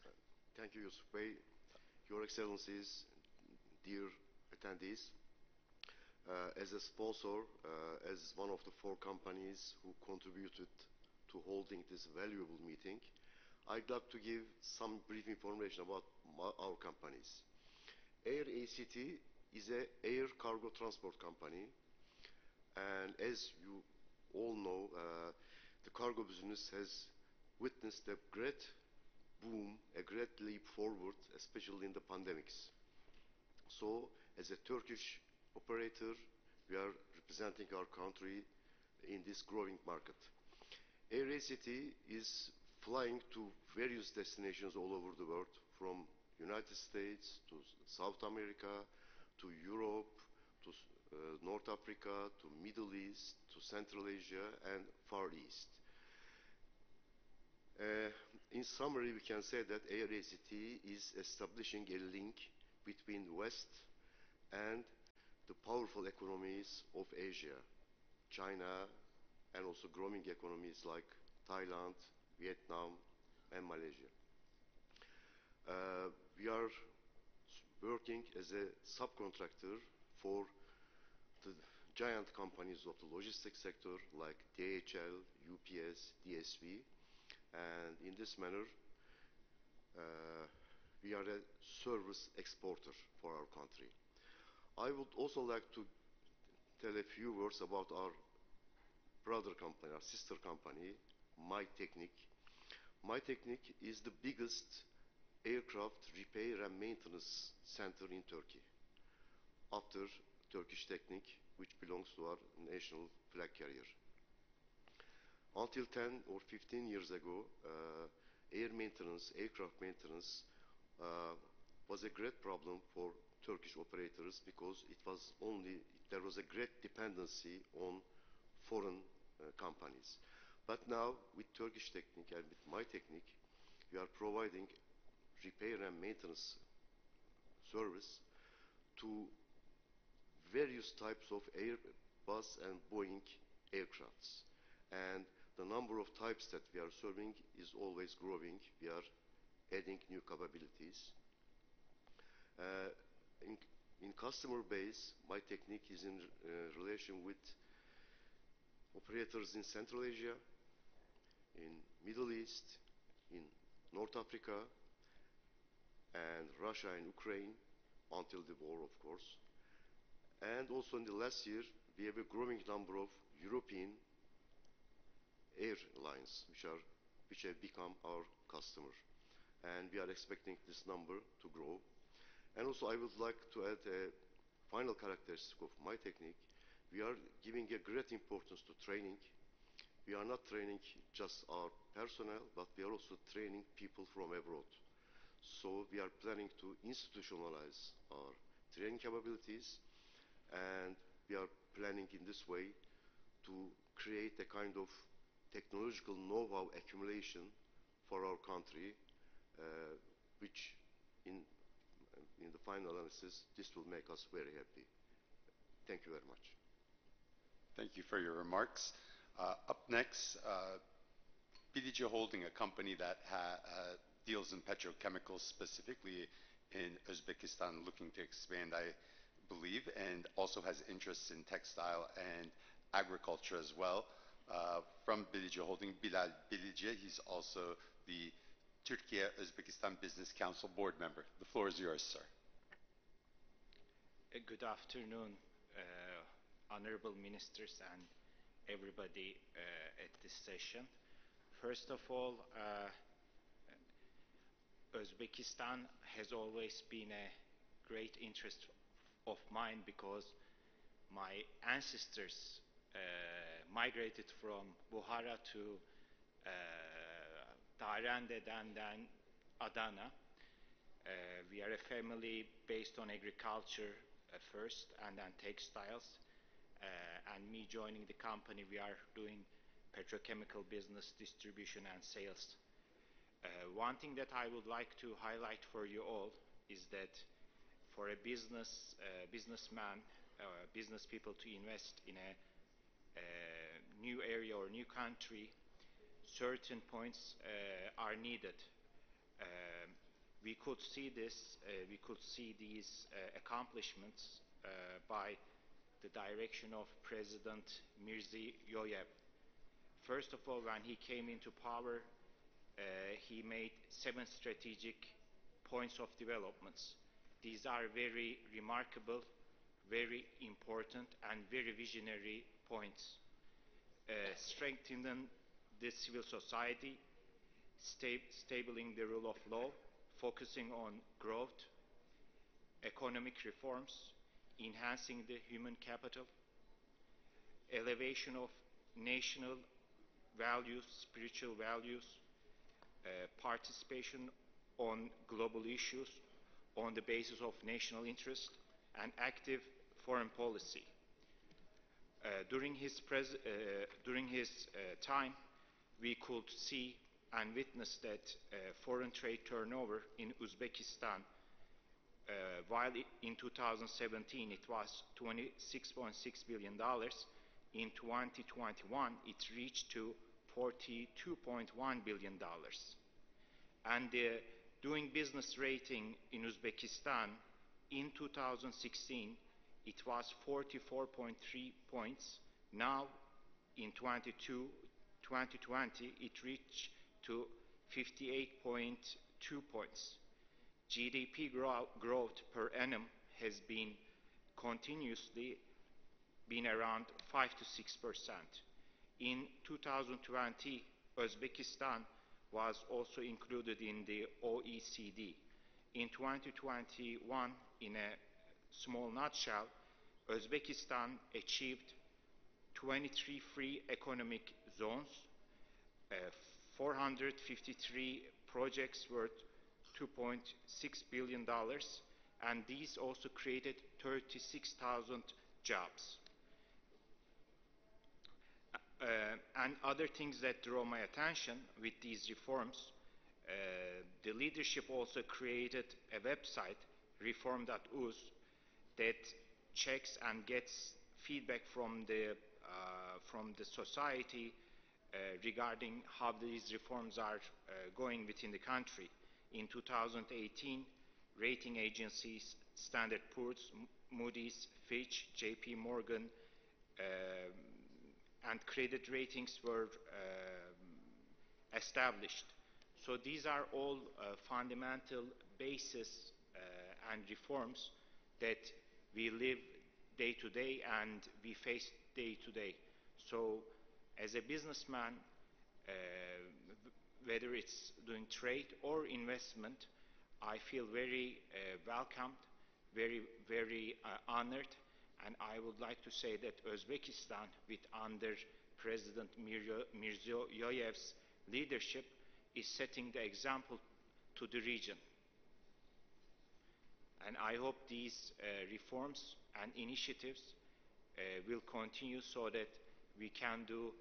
Thank you, Yusuf Bey. Your Excellencies, dear attendees, as a sponsor, as one of the four companies who contributed to holding this valuable meeting, I'd like to give some brief information about our companies. Air ACT is an air cargo transport company, and as you all know, the cargo business has witnessed a great boom, a great leap forward, especially in the pandemics. So, as a Turkish operator, we are representing our country in this growing market. Air ACT is flying to various destinations all over the world, from United States to South America, to Europe, to North Africa, to Middle East, to Central Asia and Far East. In summary, we can say that Air ACT is establishing a link between the West and the powerful economies of Asia, China, and also growing economies like Thailand, Vietnam, and Malaysia. We are working as a subcontractor for the giant companies of the logistics sector like DHL, UPS, DSV, and in this manner, we are a service exporter for our country. I would also like to tell a few words about our brother company, our sister company, MyTechnic. MyTechnic is the biggest aircraft repair and maintenance center in Turkey, after Turkish Technic, which belongs to our national flag carrier. Until 10 or 15 years ago, air maintenance, aircraft maintenance was a great problem for Turkish operators because there was a great dependency on foreign companies. But now, with Turkish Technic and with MyTechnic, we are providing repair and maintenance service to various types of Airbus and Boeing aircrafts. And the number of types that we are serving is always growing. We are adding new capabilities. In customer base, MyTechnic is in relation with operators in Central Asia, in Middle East, in North Africa, and Russia and Ukraine, until the war, of course. And also in the last year, we have a growing number of European airlines which have become our customer. And we are expecting this number to grow. And also I would like to add a final characteristic of MyTechnic. We are giving a great importance to training. We are not training just our personnel, but we are also training people from abroad. So we are planning to institutionalize our training capabilities, and we are planning in this way to create a kind of technological know-how accumulation for our country, which in the final analysis, this will make us very happy. Thank you very much. Thank you for your remarks. Up next, PDG Holding, a company that deals in petrochemicals, specifically in Uzbekistan, looking to expand, I believe, and also has interests in textile and agriculture as well. From PDG Holding, Bilal Bilici, he's also the Turkey-Uzbekistan Business Council board member. The floor is yours, sir. Good afternoon, honorable ministers and everybody at this session. First of all, Uzbekistan has always been a great interest of mine because my ancestors migrated from Bukhara to Darended and then Adana. We are a family based on agriculture first and then textiles. And me joining the company, we are doing petrochemical business, distribution and sales. One thing that I would like to highlight for you all is that for a businessman, business people to invest in a new area or new country, certain points are needed. We could see this, we could see these accomplishments by the direction of President Mirziyoyev. First of all, when he came into power, he made 7 strategic points of developments. These are very remarkable, very important, and very visionary points. Strengthening the civil society, stabilizing the rule of law, focusing on growth, economic reforms, enhancing the human capital, elevation of national values, spiritual values, participation on global issues on the basis of national interest, and active foreign policy. During his time, we could see and witness that foreign trade turnover in Uzbekistan, while in 2017 it was $26.6 billion, in 2021 it reached to $42.1 billion. And the doing business rating in Uzbekistan in 2016, it was 44.3 points. Now in 2020 it reached to 58.2 points. GDP growth per annum has been continuously around 5 to 6%. In 2020, Uzbekistan was also included in the OECD. In 2021, in a small nutshell, Uzbekistan achieved 23 free economic zones, 453 projects worth $2.6 billion, and these also created 36,000 jobs. And other things that draw my attention with these reforms, the leadership also created a website, reform.uz, that checks and gets feedback from the society regarding how these reforms are going within the country. In 2018, rating agencies Standard & Poor's, Moody's, Fitch, JP Morgan, and credit ratings were established. So these are all fundamental bases and reforms that we live day to day and we face day to day. So as a businessman, whether it's doing trade or investment, I feel very welcomed, very honored, and I would like to say that Uzbekistan, with under President Mirziyoyev's leadership, is setting the example to the region. And I hope these reforms and initiatives will continue so that we can do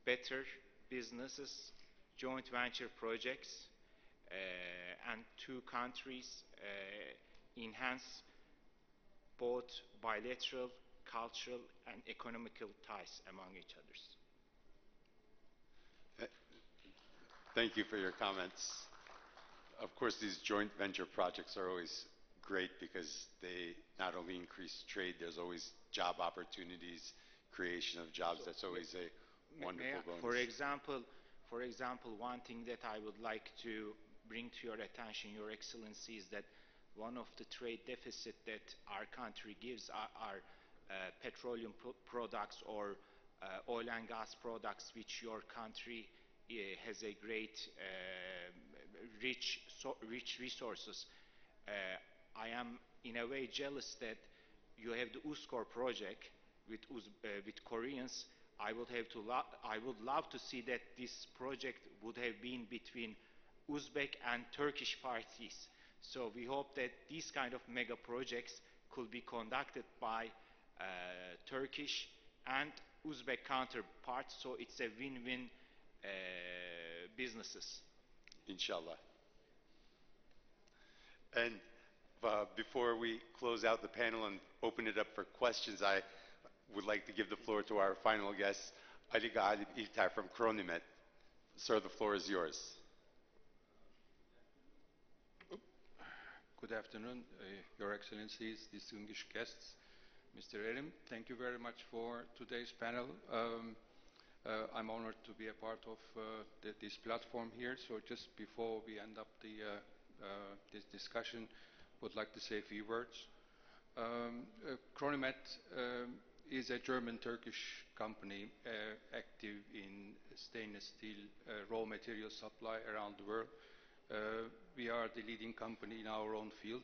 better businesses, joint venture projects, and two countries enhance both bilateral, cultural, and economical ties among each others. Thank you for your comments. Of course, these joint venture projects are always great because they not only increase trade, there's always job opportunities, creation of jobs. That's always a wonderful bonus. For example, one thing that I would like to bring to your attention, Your Excellencies, that one of the trade deficit that our country gives are petroleum products or oil and gas products, which your country has a great rich resources. I am in a way jealous that you have the USCOR project with Koreans. I would love to see that this project would have been between Uzbek and Turkish parties. So we hope that these kind of mega projects could be conducted by Turkish and Uzbek counterparts. So it's a win-win businesses. Inshallah. And before we close out the panel and open it up for questions, I would like to give the floor to our final guest, Ali Galip İlter from Cronimet. Sir, the floor is yours. Good afternoon, Your Excellencies, distinguished guests. Mr. Erim, thank you very much for today's panel. I'm honored to be a part of this platform here. So just before we end up this discussion, would like to say a few words. Cronimet is a German-Turkish company active in stainless steel raw material supply around the world. We are the leading company in our own field,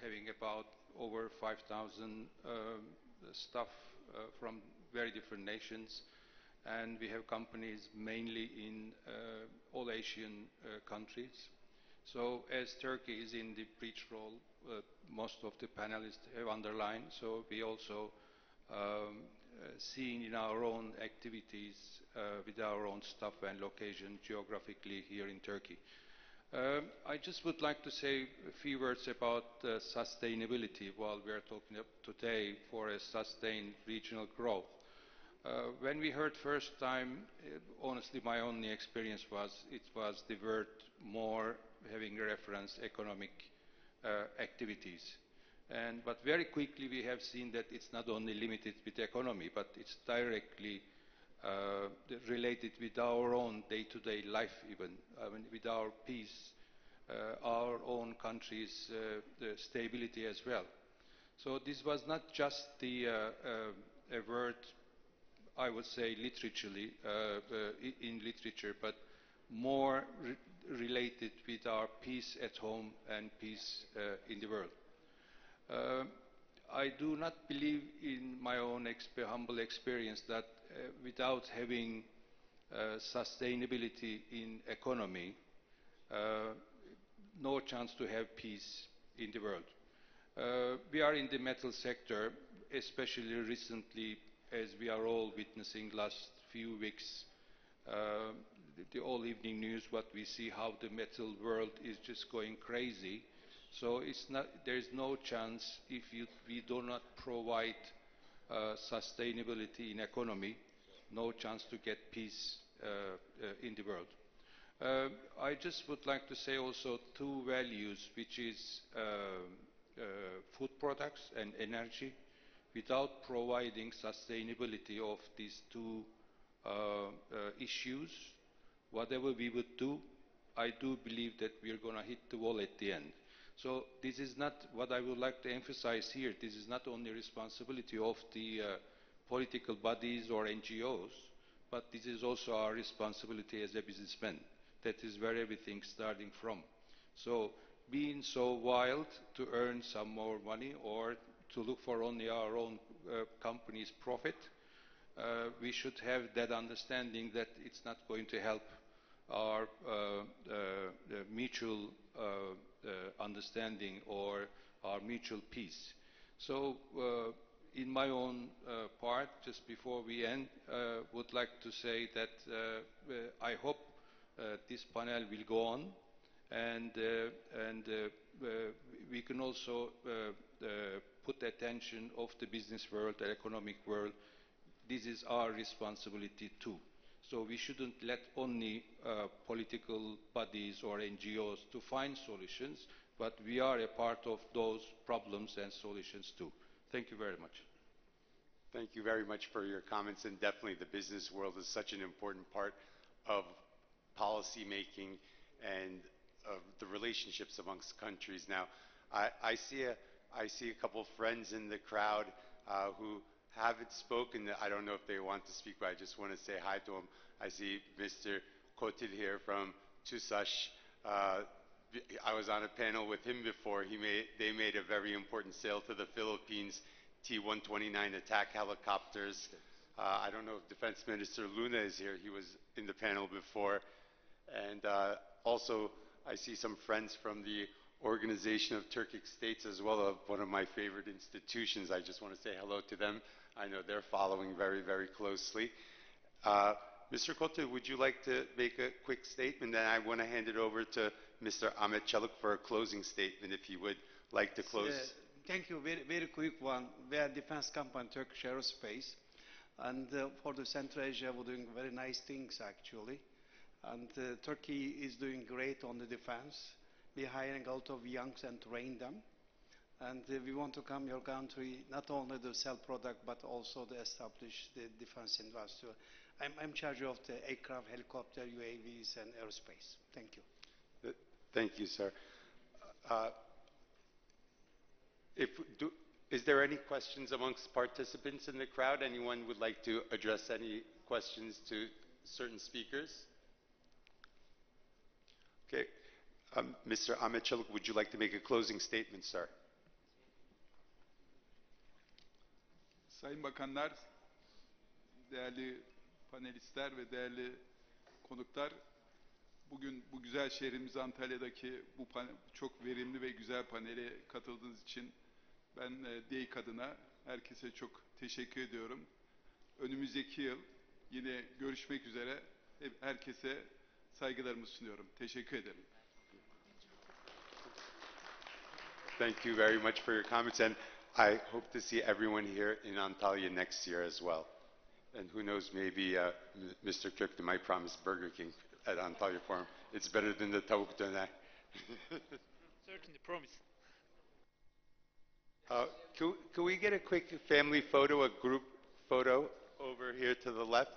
having about over 5,000 staff from very different nations, and we have companies mainly in all Asian countries. So as Turkey is in the breach role, most of the panelists have underlined, so we also seeing in our own activities with our own staff and location geographically here in Turkey. I just would like to say a few words about sustainability while we are talking today for a sustained regional growth. When we heard first time, honestly my only experience was it was the word more having a reference economic activities. But very quickly we have seen that it's not only limited with economy, but it's directly related with our own day-to-day life even, with our peace, our own country's stability as well. So this was not just a word, I would say literaturally, in literature, but more related with our peace at home and peace in the world. I do not believe in my own humble experience that without having sustainability in economy, no chance to have peace in the world. We are in the metal sector, especially recently, as we are all witnessing last few weeks, the all evening news, what we see, how the metal world is just going crazy. So there is no chance if we do not provide sustainability in economy, no chance to get peace in the world. I just would like to say also two values, which is food products and energy. Without providing sustainability of these two issues, whatever we would do, I do believe that we are going to hit the wall at the end. So this is not what I would like to emphasize here. This is not only responsibility of the political bodies or NGOs, but this is also our responsibility as a businessman. That is where everything is starting from. So being so wild to earn some more money or to look for only our own company's profit, we should have that understanding that it's not going to help our mutual understanding or our mutual peace. So in my own part, just before we end, would like to say that I hope this panel will go on, and we can also put attention of the business world, the economic world. This is our responsibility too. So we shouldn't let only political bodies or NGOs to find solutions, but we are a part of those problems and solutions too. Thank you very much. Thank you very much for your comments, and definitely the business world is such an important part of policy making, and the relationships amongst countries. Now, I see a couple friends in the crowd who haven't spoken. I don't know if they want to speak, but I just want to say hi to them. I see Mr. Kotil here from Tusash. I was on a panel with him before. They made a very important sale to the Philippines, T-129 attack helicopters. I don't know if Defense Minister Luna is here. He was in the panel before. And also, I see some friends from the Organization of Turkic States as well, one of my favorite institutions. I just want to say hello to them. I know they're following very, very closely. Mr. Kotu, would you like to make a quick statement? Then I want to hand it over to Mr. Ahmet Çalık for a closing statement, if he would like to close. Thank you. Very quick one. We are defense company, Turkish Aerospace. And for the Central Asia, we're doing very nice things, actually. And Turkey is doing great on the defense. We're hiring a lot of youngs and train them. And we want to come your country not only to sell product, but also to establish the defense industry. I'm in charge of the aircraft, helicopter, UAVs, and aerospace. Thank you. Thank you, sir. Is there any questions amongst participants in the crowd? Anyone would like to address any questions to certain speakers? Okay. Mr. Ahmet Çalık, would you like to make a closing statement, sir? Sayın Bakanlar, değerli panelistler ve değerli konuklar, bugün bu güzel şehrimiz Antalya'daki bu çok verimli ve güzel panele katıldığınız için ben DİİK adına herkese çok teşekkür ediyorum. Önümüzdeki yıl yine görüşmek üzere. Herkese saygılarımı sunuyorum. Teşekkür ederim. Thank you very much for your comments, and I hope to see everyone here in Antalya next year as well. And who knows, maybe Mr. Kökte might promise Burger King at Antalya Forum. It's better than the tavuk döner. Certainly, promise. Can we get a quick family photo, a group photo over here to the left?